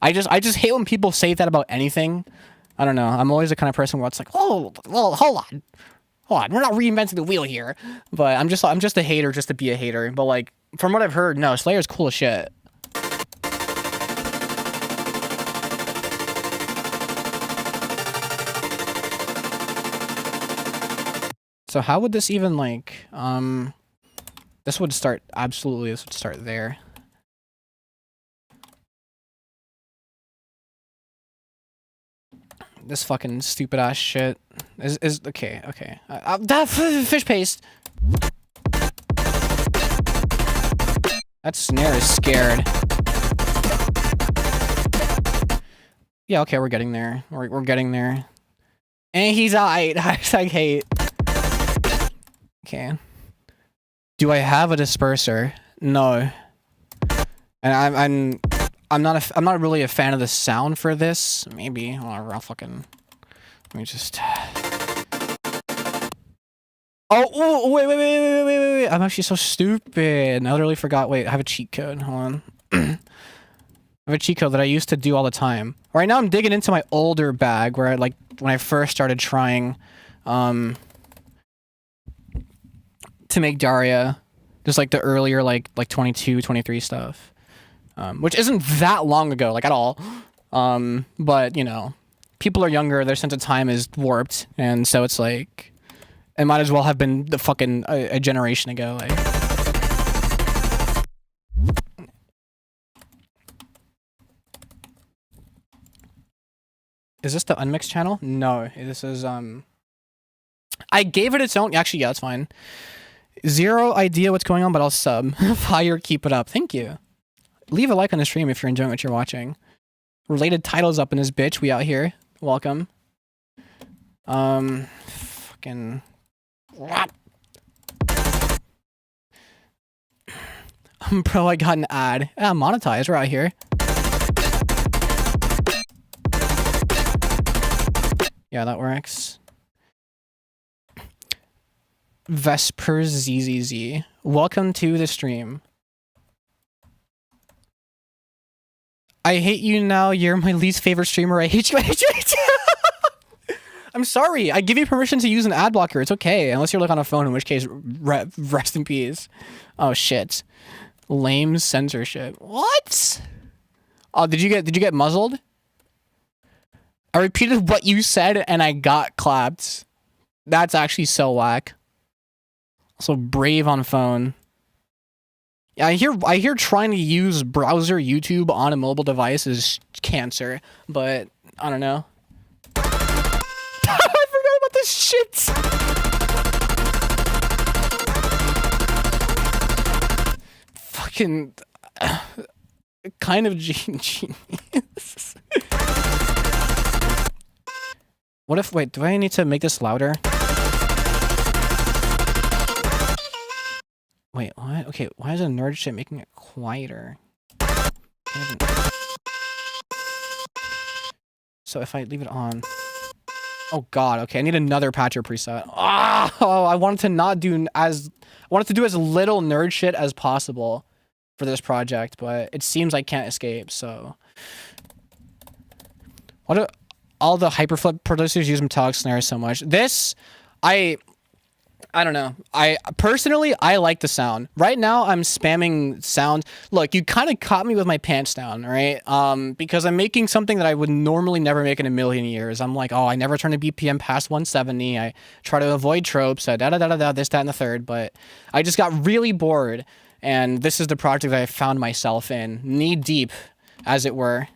I just hate when people say that about anything. I don't know. I'm always the kind of person where it's like, oh, well, hold on, we're not reinventing the wheel here. But I'm just a hater just to be a hater. But like from what I've heard, no, Slayer's cool as shit. So how would this even like, this would start there. This fucking stupid ass shit is okay. That fish paste. That snare is scared. Yeah, okay, we're getting there. We're getting there. And he's alright. I hate. Okay. Do I have a disperser? No. And I'm not really a fan of the sound for this. Maybe. Whatever, I'll fucking. Let me just. Oh, wait. I'm actually so stupid. I literally forgot. Wait, I have a cheat code. Hold on. I have a cheat code that I used to do all the time. Right now I'm digging into my older bag where when I first started trying to make Daria, just like the earlier like 22, 23 stuff. Which isn't that long ago, like at all. But you know, people are younger, their sense of time is warped, and so it's like it might as well have been the fucking a generation ago. Like. Is this the unmixed channel? No, this is I gave it its own. Actually, yeah, it's fine. Zero idea what's going on, but I'll sub. Fire, keep it up. Thank you. Leave a like on the stream if you're enjoying what you're watching. Related titles up in this bitch. We out here. Welcome. Fucking. Bro, I got an ad. Ah, monetized. We're out here. Yeah, that works. Vespers ZZZ. Welcome to the stream. I hate you now. You're my least favorite streamer. I hate you. I hate you. I hate you. I'm sorry. I give you permission to use an ad blocker. It's okay. Unless you're like on a phone, in which case, rest in peace. Oh, shit. Lame censorship. What? Oh, did you get muzzled? I repeated what you said and I got clapped. That's actually so whack. Also, brave on phone. Yeah, I hear trying to use browser YouTube on a mobile device is cancer, but I don't know. I forgot about this shit. Fucking kind of genius. What if, wait, do I need to make this louder? Wait, what? Okay, why is a nerd shit making it quieter? So if I leave it on... Oh god, okay, I need another patcher preset. Oh, I wanted to not do as... I wanted to do as little nerd shit as possible for this project, but it seems I can't escape, so... What do all the hyperflip producers use metallic snares so much? This, I don't know. I personally like the sound. Right now, I'm spamming sound. Look, you kind of caught me with my pants down, right? Because I'm making something that I would normally never make in a million years. I'm like, oh, I never turn a BPM past 170. I try to avoid tropes, this, that, and the third. But I just got really bored, and this is the project that I found myself in, knee deep, as it were.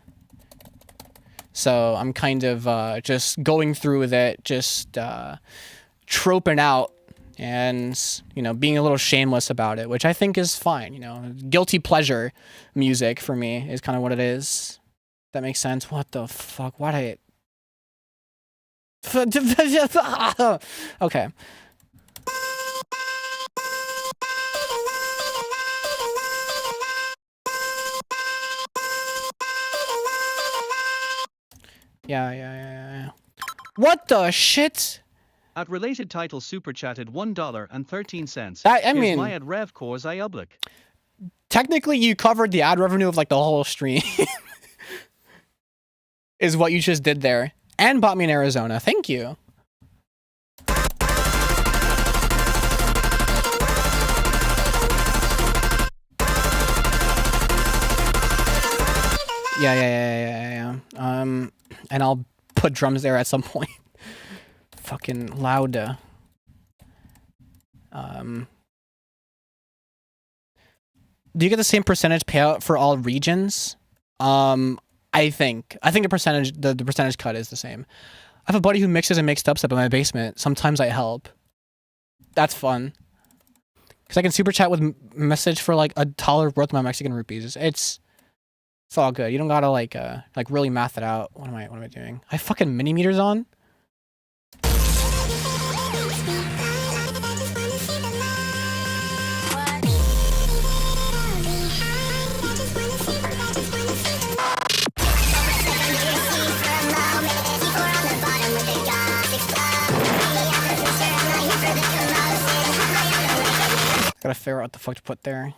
So I'm kind of just going through with it, just troping out and, you know, being a little shameless about it, which I think is fine. You know, guilty pleasure music for me is kind of what it is. That makes sense. What the fuck? Why did I... Okay. Yeah. What the shit? At related title super chatted $1.13. I mean, my ad rev cores I oblique. Technically, you covered the ad revenue of like the whole stream. Is what you just did there. And bought me in Arizona. Thank you. Yeah. And I'll put drums there at some point. Fucking loud. Do you get the same percentage payout for all regions? I think the percentage cut is the same. I have a buddy who mixes and makes dubstep in my basement. Sometimes I help. That's fun. Cause I can super chat with message for like $1 worth of my Mexican rupees. It's all good. You don't gotta like really math it out. What am I doing? I have fucking mini meters on. Gotta figure out what the fuck to put there.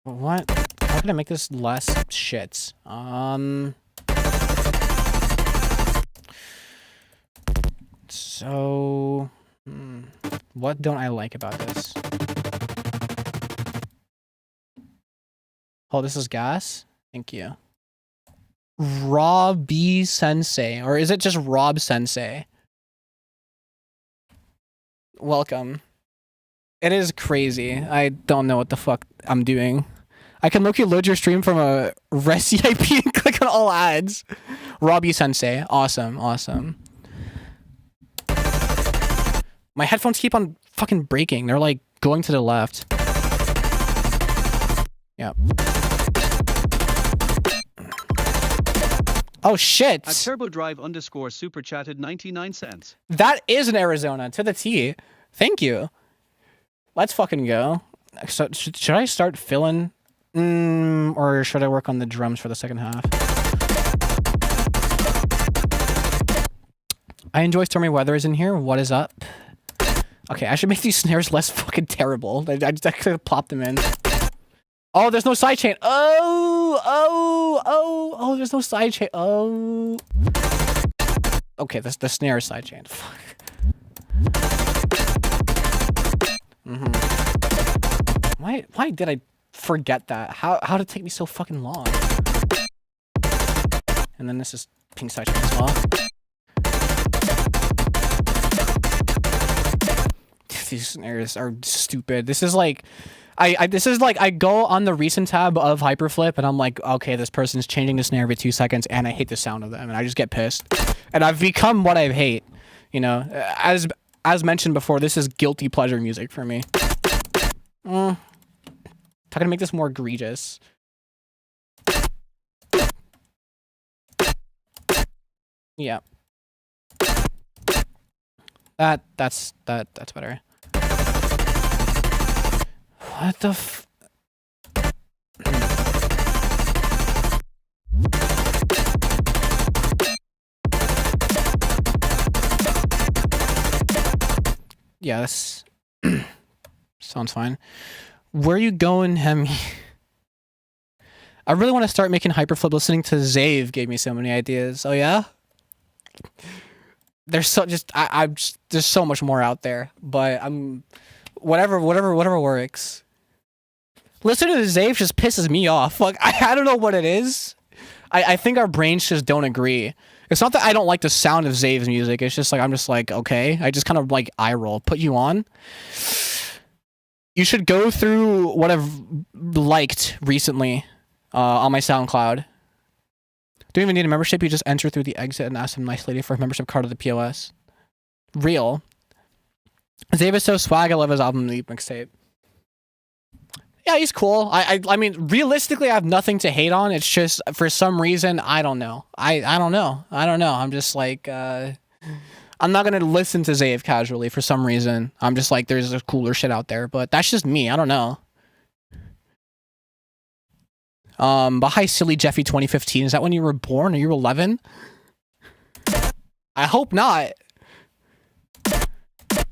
What? How can I make this less shits? So... what don't I like about this? Oh, this is gas? Thank you. Rob Sensei. Or is it just Rob Sensei? Welcome. It is crazy. I don't know what the fuck I'm doing. I can look you load your stream from a resi IP and click on all ads. Robbie Sensei. Awesome. My headphones keep on fucking breaking. They're like going to the left. Yep. Oh shit. At TurboDrive_ super chatted 99 cents. That is in Arizona to the T. Thank you. Let's fucking go. So, should I start filling? Or should I work on the drums for the second half? I enjoy stormy weather is in here. What is up? Okay, I should make these snares less fucking terrible. I just actually plopped them in. Oh, there's no sidechain. Oh, there's no sidechain. Oh. Okay, the snare is sidechained. Fuck. Why did I forget that? How did it take me so fucking long? And then this is pink sidechain as well. These snares are stupid. This is like I go on the recent tab of hyperflip and I'm like, okay, this person's changing the snare every 2 seconds and I hate the sound of them and I just get pissed. And I've become what I hate. You know, as mentioned before, this is guilty pleasure music for me. How can I make this more egregious? Yeah. That's better. What the f... Yeah, this sounds fine. Where are you going, Hemi? I really want to start making hyperflip. Listening to Zave gave me so many ideas. Oh yeah? There's so there's so much more out there, but I'm whatever works. Listening to Zave just pisses me off. Like I don't know what it is. I think our brains just don't agree. It's not that I don't like the sound of Zave's music. It's just like I'm just like, okay. I just kind of like eye roll. Put you on. You should go through what I've liked recently on my SoundCloud. Don't even need a membership. You just enter through the exit and ask some nice lady for a membership card of the POS. Real. Zave is so swag. I love his album Leap mixtape. Yeah, he's cool. I mean, realistically, I have nothing to hate on. It's just for some reason, I don't know. I don't know. I'm just like, I'm not gonna listen to Zave casually for some reason. I'm just like, there's a cooler shit out there, but that's just me. I don't know. But hi, silly Jeffy 2015. Is that when you were born? Are you 11? I hope not.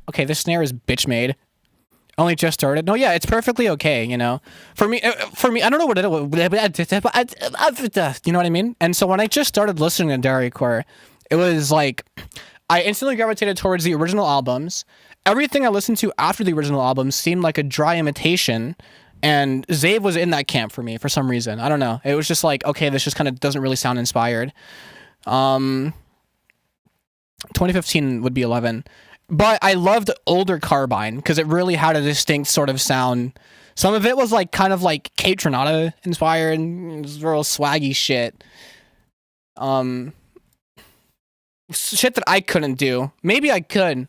Okay, this snare is bitch made. Only just started. No, yeah, it's perfectly okay, you know. For me, I don't know what it is. You know what I mean? And so when I just started listening to dariacore, it was like I instantly gravitated towards the original albums. Everything I listened to after the original albums seemed like a dry imitation, and Zave was in that camp for me for some reason. I don't know. It was just like, okay, this just kind of doesn't really sound inspired. 2015 would be 11. But I loved older Carbine because it really had a distinct sort of sound. Some of it was like kind of like Cape Tronada inspired, real swaggy shit. Shit that I couldn't do. Maybe I could.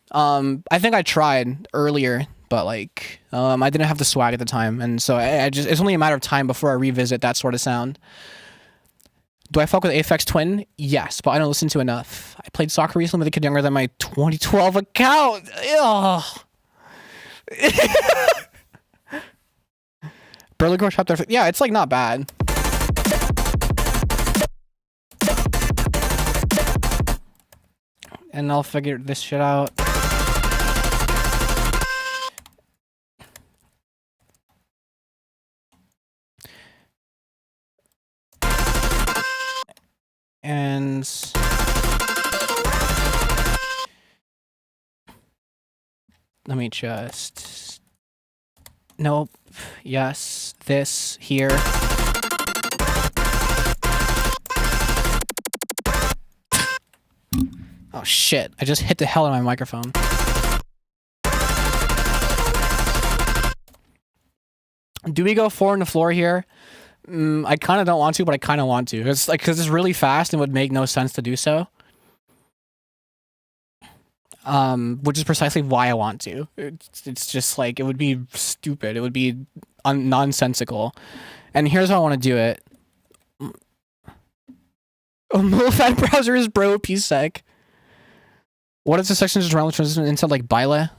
I think I tried earlier, but like I didn't have the swag at the time, and so I just it's only a matter of time before I revisit that sort of sound. Do I fuck with Aphex Twin? Yes, but I don't listen to enough. I played soccer recently with a kid younger than my 2012 account. Ugh. Burlingame chapter. Yeah, it's like not bad. And I'll figure this shit out. And let me just, nope, yes, this here. Oh shit, I just hit the hell out of my microphone. Do we go 4 on the floor here? I kind of don't want to, but I kind of want to. It's like, because it's really fast and would make no sense to do so. Which is precisely why I want to. It's just like, it would be stupid. It would be nonsensical. And here's how I want to do it. Fat browser is bro, psec. What is the section just around transition into like Bila?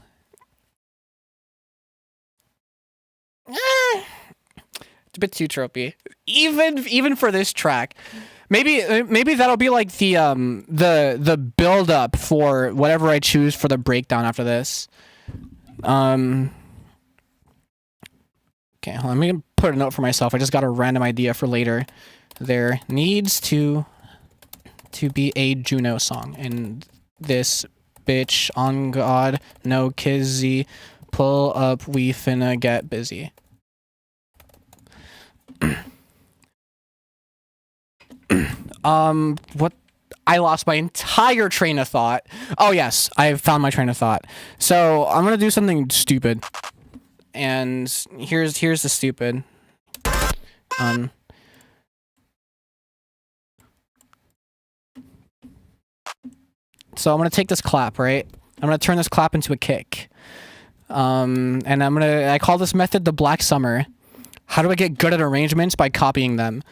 A bit too tropey, even for this track. Maybe that'll be like the build up for whatever I choose for the breakdown after this. Okay, let me put a note for myself. I just got a random idea for later. There needs to be a Juno song, and this bitch on God no kizzy pull up we finna get busy. What? I lost my entire train of thought. Oh yes, I found my train of thought. So I'm gonna do something stupid, and here's the stupid. So I'm gonna take this clap, right? I'm gonna turn this clap into a kick. And I call this method the Black Summer. How do I get good at arrangements? By copying them.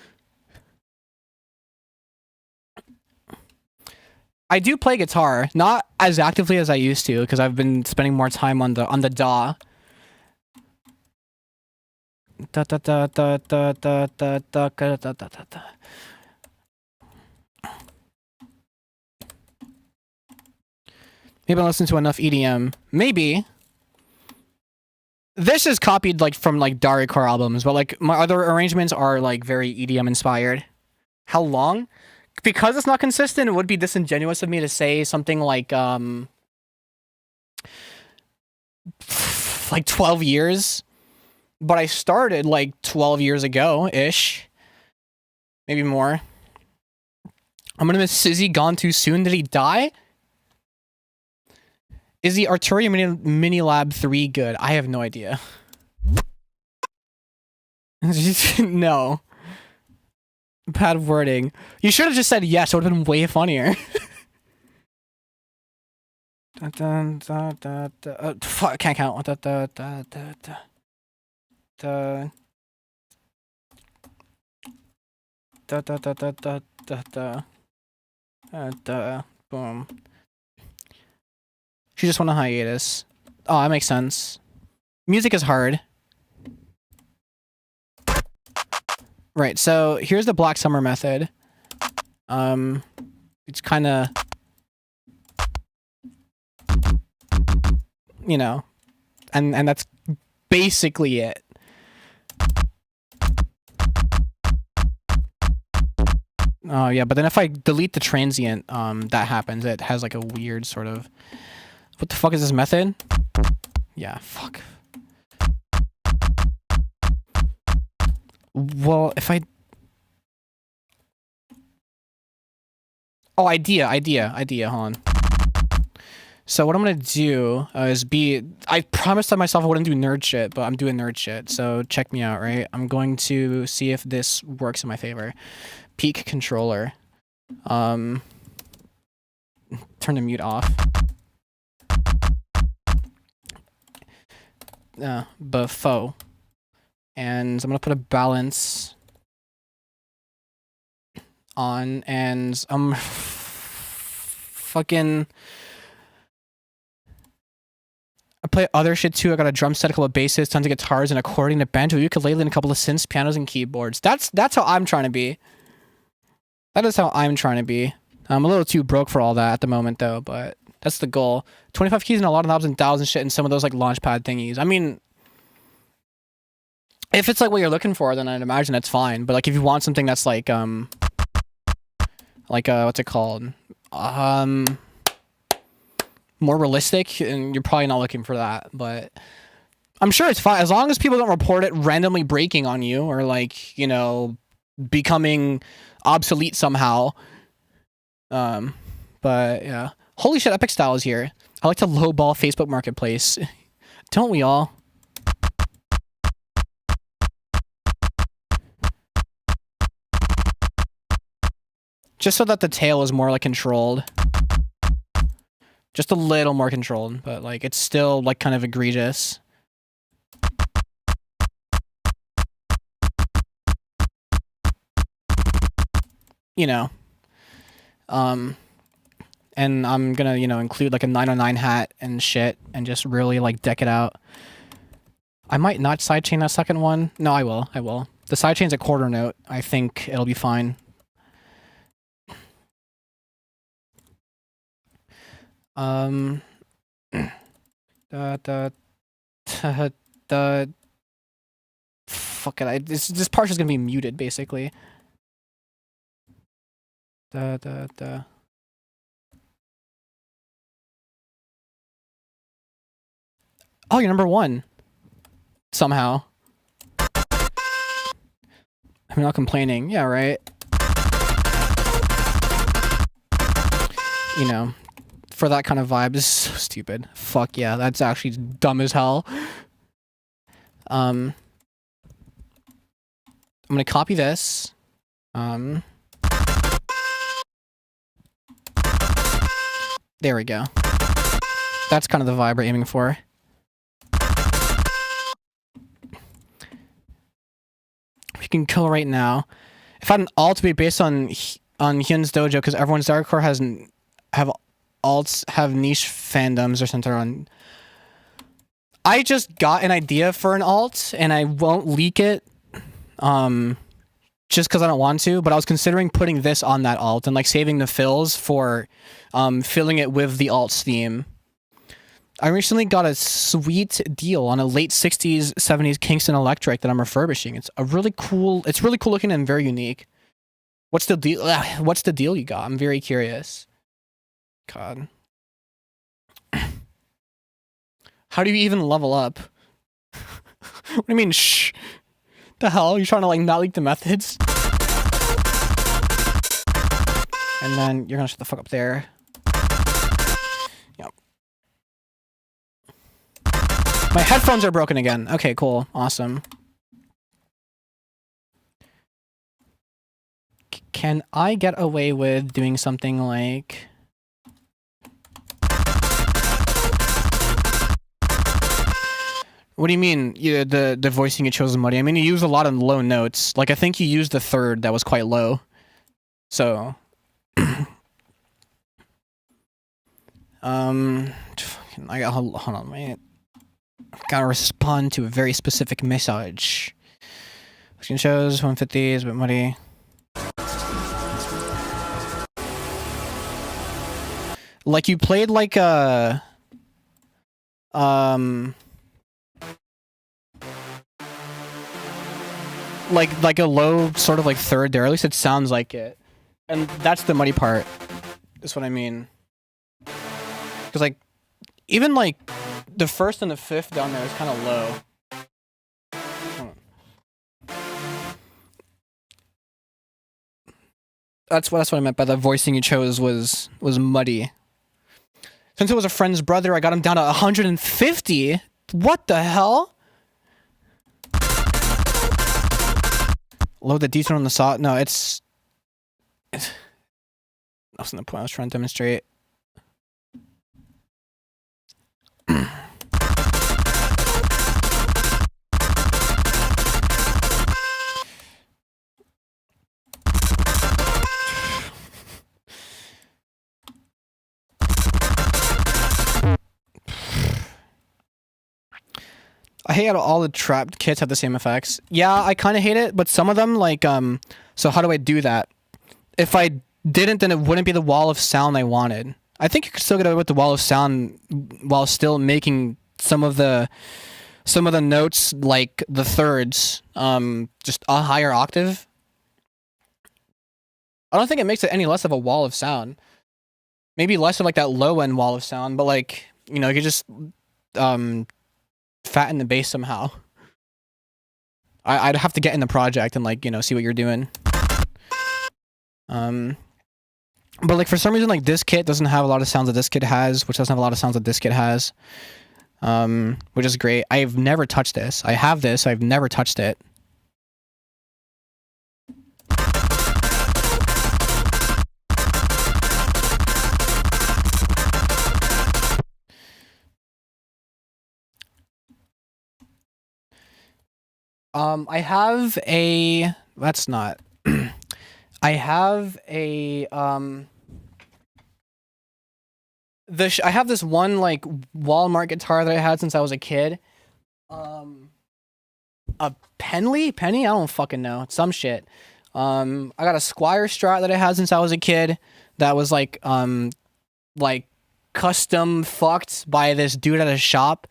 I do play guitar, not as actively as I used to, because I've been spending more time on the DAW. Maybe I listen to enough EDM. Maybe. This is copied like from like dariacore albums, but like my other arrangements are like very EDM inspired. How long? Because it's not consistent, it would be disingenuous of me to say something like 12 years. But I started like 12 years ago-ish. Maybe more. I'm gonna miss Sizzy. Gone too soon. Did he die? Is the Arturia Mini Lab 3 good? I have no idea. No. Bad wording. You should have just said yes. It would have been way funnier. Fuck, I can't count. Boom. She just went on hiatus. Oh, that makes sense. Music is hard. Right, so here's the Black Summer method. It's kind of, you know, and that's basically it. Oh yeah, but then if I delete the transient, that happens. It has like a weird sort of. What the fuck is this method? Yeah, fuck. Well, if I... Oh, idea, hold on. So what I'm gonna do is I promised to myself I wouldn't do nerd shit, but I'm doing nerd shit, so check me out, right? I'm going to see if this works in my favor. Peak controller. Turn the mute off. Before. And I'm gonna put a balance on, and I'm fucking. I play other shit too. I got a drum set, a couple of basses, tons of guitars, an accordion, a banjo, ukulele, and a couple of synths, pianos, and keyboards. That's how I'm trying to be. That is how I'm trying to be. I'm a little too broke for all that at the moment though, but that's the goal. 25 keys and a lot of knobs and dials and shit, and some of those like launchpad thingies. I mean, if it's like what you're looking for, then I'd imagine that's fine. But like if you want something that's like what's it called? More realistic, and you're probably not looking for that. But I'm sure it's fine as long as people don't report it randomly breaking on you or like, you know, becoming obsolete somehow. But yeah. Holy shit, Epic Style is here. I like to lowball Facebook Marketplace. Don't we all? Just so that the tail is more like controlled. Just a little more controlled, but like it's still like kind of egregious. You know. And I'm gonna, you know, include like a 909 hat and shit and just really like deck it out. I might not sidechain that second one. No, I will. The sidechain's a quarter note. I think it'll be fine. Fuck it. This part is gonna be muted basically. Oh, you're number one. Somehow. I'm not complaining. Yeah, right. You know, for that kind of vibe, this is so stupid. Fuck yeah, that's actually dumb as hell. I'm gonna copy this. There we go. That's kind of the vibe we're aiming for. fucking kill right now. If I had an alt, it'd be based on Hyun's dojo because everyone's dariacore have alts have niche fandoms or something on. I just got an idea for an alt and I won't leak it. Just because I don't want to, but I was considering putting this on that alt and like saving the fills for filling it with the alt's theme. I recently got a sweet deal on a late 60s, 70s Kingston Electric that I'm refurbishing. It's really cool looking and very unique. What's the deal? What's the deal you got? I'm very curious. God. How do you even level up? What do you mean, shh? The hell? You're trying to like not leak the methods? And then you're gonna shut the fuck up there. Yep. My headphones are broken again. Okay, cool. Awesome. Can I get away with doing something like... What do you mean? Yeah, the voicing you chose is muddy. I mean, you use a lot of low notes. Like, I think you used the third that was quite low. So... I got... Hold on, wait. Gotta respond to a very specific message. Voicing shows 150 is a bit muddy. Like, you played like a... like a low sort of like third there. At least it sounds like it. And that's the muddy part. That's what I mean. Because like, even like the first and the fifth down there is kind of low. That's what I meant by the voicing you chose was muddy. Since it was a friend's brother, I got him down to 150. What the hell? Load the detail on the saw. No, it's that wasn't the point I was trying to demonstrate. I hate how all the trapped kits have the same effects. Yeah, I kind of hate it, but some of them, like, so how do I do that? If I didn't, then it wouldn't be the wall of sound I wanted. I think you could still get away with the wall of sound while still making some of the notes, like the thirds, just a higher octave. I don't think it makes it any less of a wall of sound. Maybe less of like that low end wall of sound, but like, you know, you could just, fatten the bass somehow. I'd have to get in the project and like, you know, see what you're doing. But like for some reason like this kit doesn't have a lot of sounds that this kit has, which doesn't have a lot of sounds that this kit has. Which is great. I've never touched this. I have this, I've never touched it. I have a... That's not... I have a... I have this one, like, Walmart guitar that I had since I was a kid. A Penny? I don't fucking know. It's some shit. I got a Squire Strat that I had since I was a kid. That was, like custom fucked by this dude at a shop.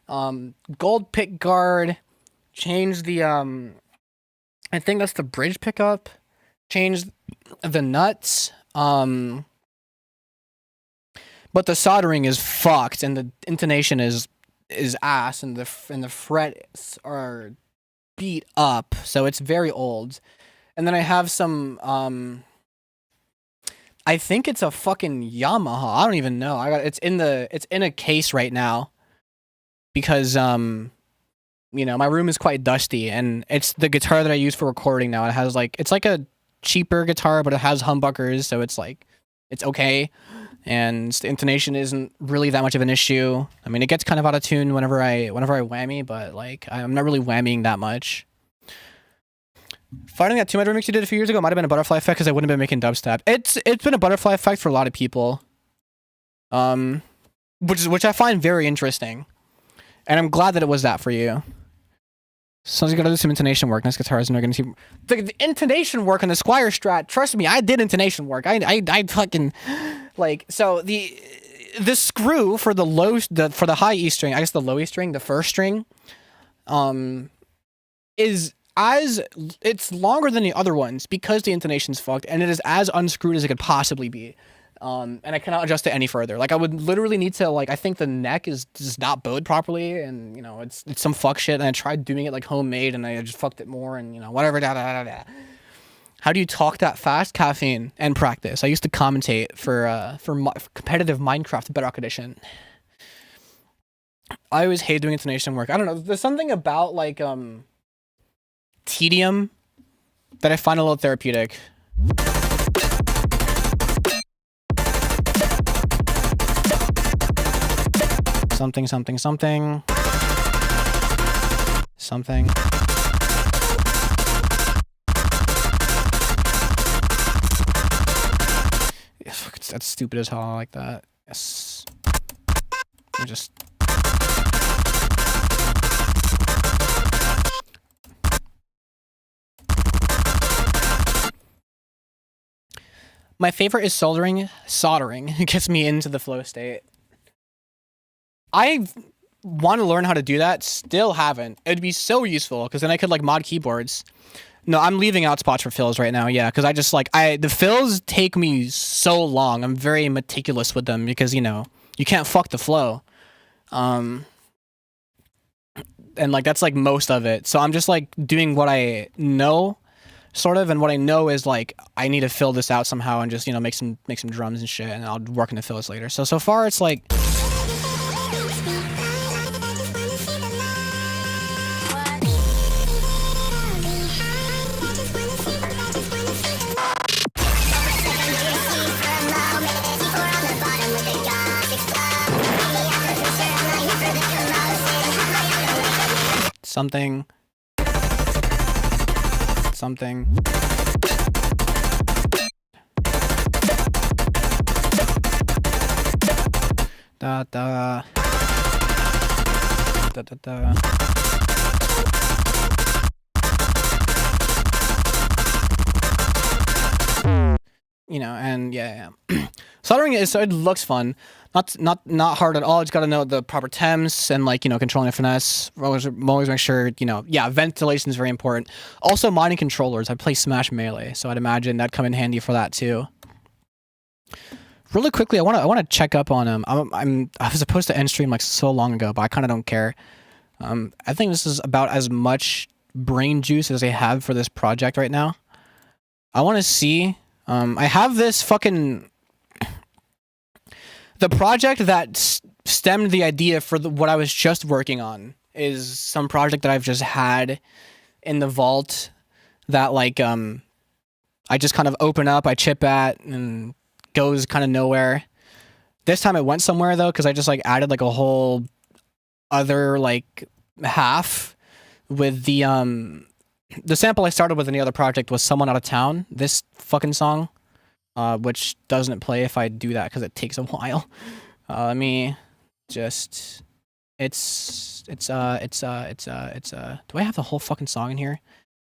Gold pick guard... Change the, I think that's the bridge pickup. Change the nuts. But the soldering is fucked, and the intonation is ass, and the frets are beat up, so it's very old. And then I have some, I think it's a fucking Yamaha. I don't even know. It's in a case right now, because you know, my room is quite dusty, and it's the guitar that I use for recording now. It has like, it's like a cheaper guitar, but it has humbuckers, so it's like, it's okay. And the intonation isn't really that much of an issue. I mean, it gets kind of out of tune whenever I whammy, but like, I'm not really whammying that much. Finding that 2 Measure remix you did a few years ago might have been a butterfly effect because I wouldn't have been making dubstep. It's been a butterfly effect for a lot of people. Which I find very interesting. And I'm glad that it was that for you. So you gotta do some intonation work. Nice guitars, and we're gonna see the intonation work on the Squire Strat. Trust me, I did intonation work. I fucking like so the screw for the for the high E string, I guess the low E string, the first string, is it's longer than the other ones because the intonation's fucked, and it is as unscrewed as it could possibly be. And I cannot adjust it any further. Like I would literally need to I think the neck is just not bowed properly, and you know it's some fuck shit. And I tried doing it like homemade, and I just fucked it more, and you know whatever. How do you talk that fast? Caffeine and practice. I used to commentate for competitive Minecraft Bedrock Edition. I always hate doing intonation work. I don't know. There's something about like tedium that I find a little therapeutic. Something. That's stupid as hell. I like that. Yes. I just. My favorite is soldering. It gets me into the flow state. I want to learn how to do that. Still haven't. It'd be so useful because then I could like mod keyboards. No, I'm leaving out spots for fills right now. Yeah, because I just the fills take me so long. I'm very meticulous with them because you know you can't fuck the flow. And like that's like most of it. So I'm just like doing what I know, sort of, and what I know is like I need to fill this out somehow and just you know make some drums and shit, and I'll work on the fills later. So far it's like. Something. Da da. Da da da. You know, and yeah. Soldering it looks fun. Not hard at all. Just got to know the proper temps and like, you know, controlling the finesse. Always make sure, you know, yeah, ventilation is very important. Also modding controllers. I play Smash Melee, so I'd imagine that'd come in handy for that too. Really quickly, I want to check up on him. I was supposed to end stream like so long ago, but I kind of don't care. I think this is about as much brain juice as I have for this project right now. I want to see. I have this fucking. The project that stemmed the idea for what I was just working on is some project that I've just had in the vault that like I just kind of open up, I chip at, and goes kind of nowhere. This time it went somewhere though, because I just like added like a whole other like half with the sample I started with in the other project was Someone Out of Town, this fucking song. Which doesn't play if I do that because it takes a while. Let me just. It's. Do I have the whole fucking song in here?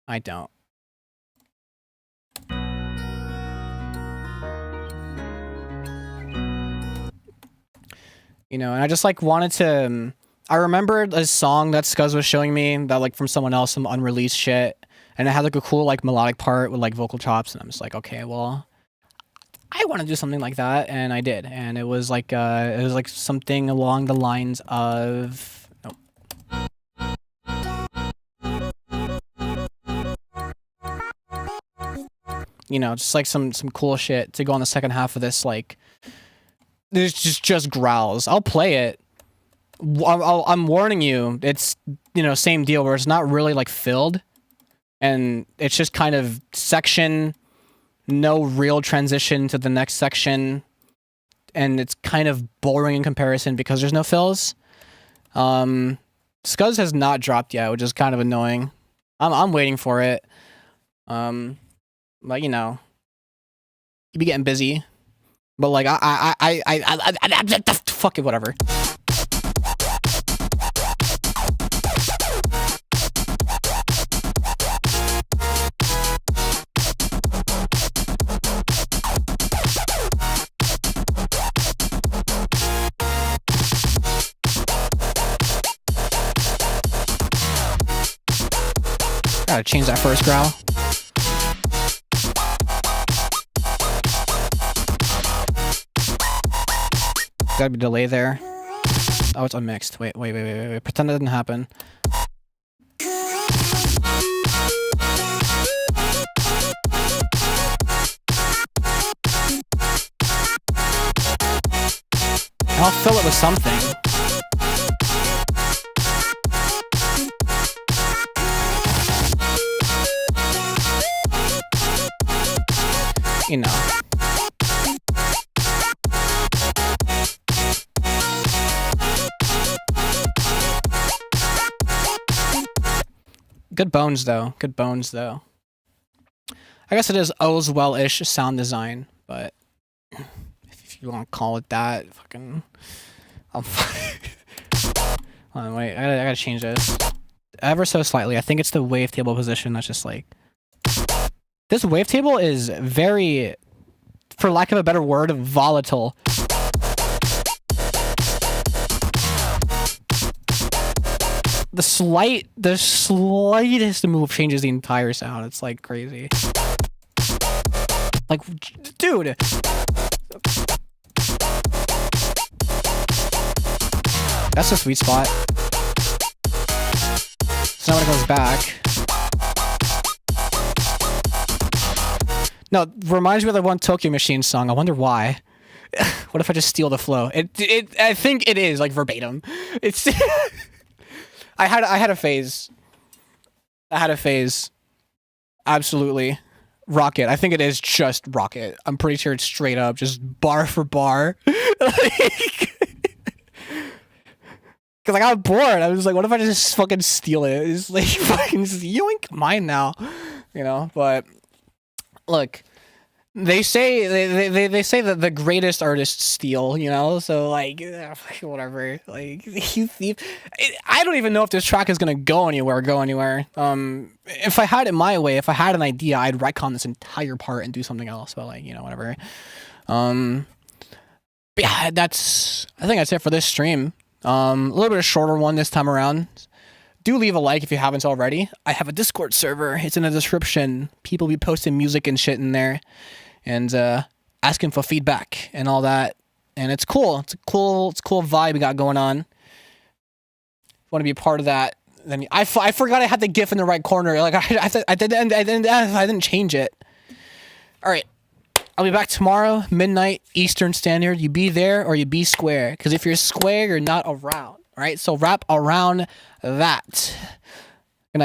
I don't. You know, and I just like wanted to. I remembered a song that Scuzz was showing me that like from someone else, some unreleased shit, and it had like a cool like melodic part with like vocal chops, and I'm just like, okay, well. I want to do something like that, and I did, and it was like something along the lines of you know, just like some cool shit to go on the second half of this. Like, there's just growls. I'll play it. I'm warning you. It's you know same deal where it's not really like filled, and it's just kind of section. No real transition to the next section, and it's kind of boring in comparison because there's no fills. Scuzz has not dropped yet, which is kind of annoying. I'm waiting for it. Like, you know, you be getting busy, but like fuck it, whatever. Gotta change that first growl. Gotta be delay there. Oh, it's unmixed. Wait. Pretend that didn't happen. I'll fill it with something. You know. Good bones, though. Good bones, though. I guess it is Oswell-ish sound design, but if you want to call it that, fucking... Hold on, wait. I gotta change this. Ever so slightly. I think it's the wavetable position that's just like... This wavetable is very, for lack of a better word, volatile. The slightest move changes the entire sound. It's like crazy. Like, dude. That's the sweet spot. So now when it goes back. No, it reminds me of the one Tokyo Machine song. I wonder why. What if I just steal the flow? I think it is like verbatim. It's. I had a phase. Absolutely. Rocket. I think it is just Rocket. I'm pretty sure it's straight up just bar for bar. Cause I got bored. I was like, what if I just fucking steal it? It's like fucking yoink, mine now. You know, but look, they say they say that the greatest artists steal, you know, so like whatever. Like you thief. I don't even know if this track is gonna go anywhere. If I had it my way, if I had an idea, I'd retcon this entire part and do something else. But like, you know, whatever. But yeah, I think that's it for this stream. A little bit of shorter one this time around. Do leave a like if you haven't already. I have a Discord server. It's in the description. People be posting music and shit in there, and asking for feedback and all that. And it's cool. It's a cool vibe we got going on. If you want to be a part of that, then I forgot I had the GIF in the right corner. Like I didn't change it. All right. I'll be back tomorrow, midnight Eastern Standard. You be there or you be square. Because if you're square, you're not around. All right? So wrap around that.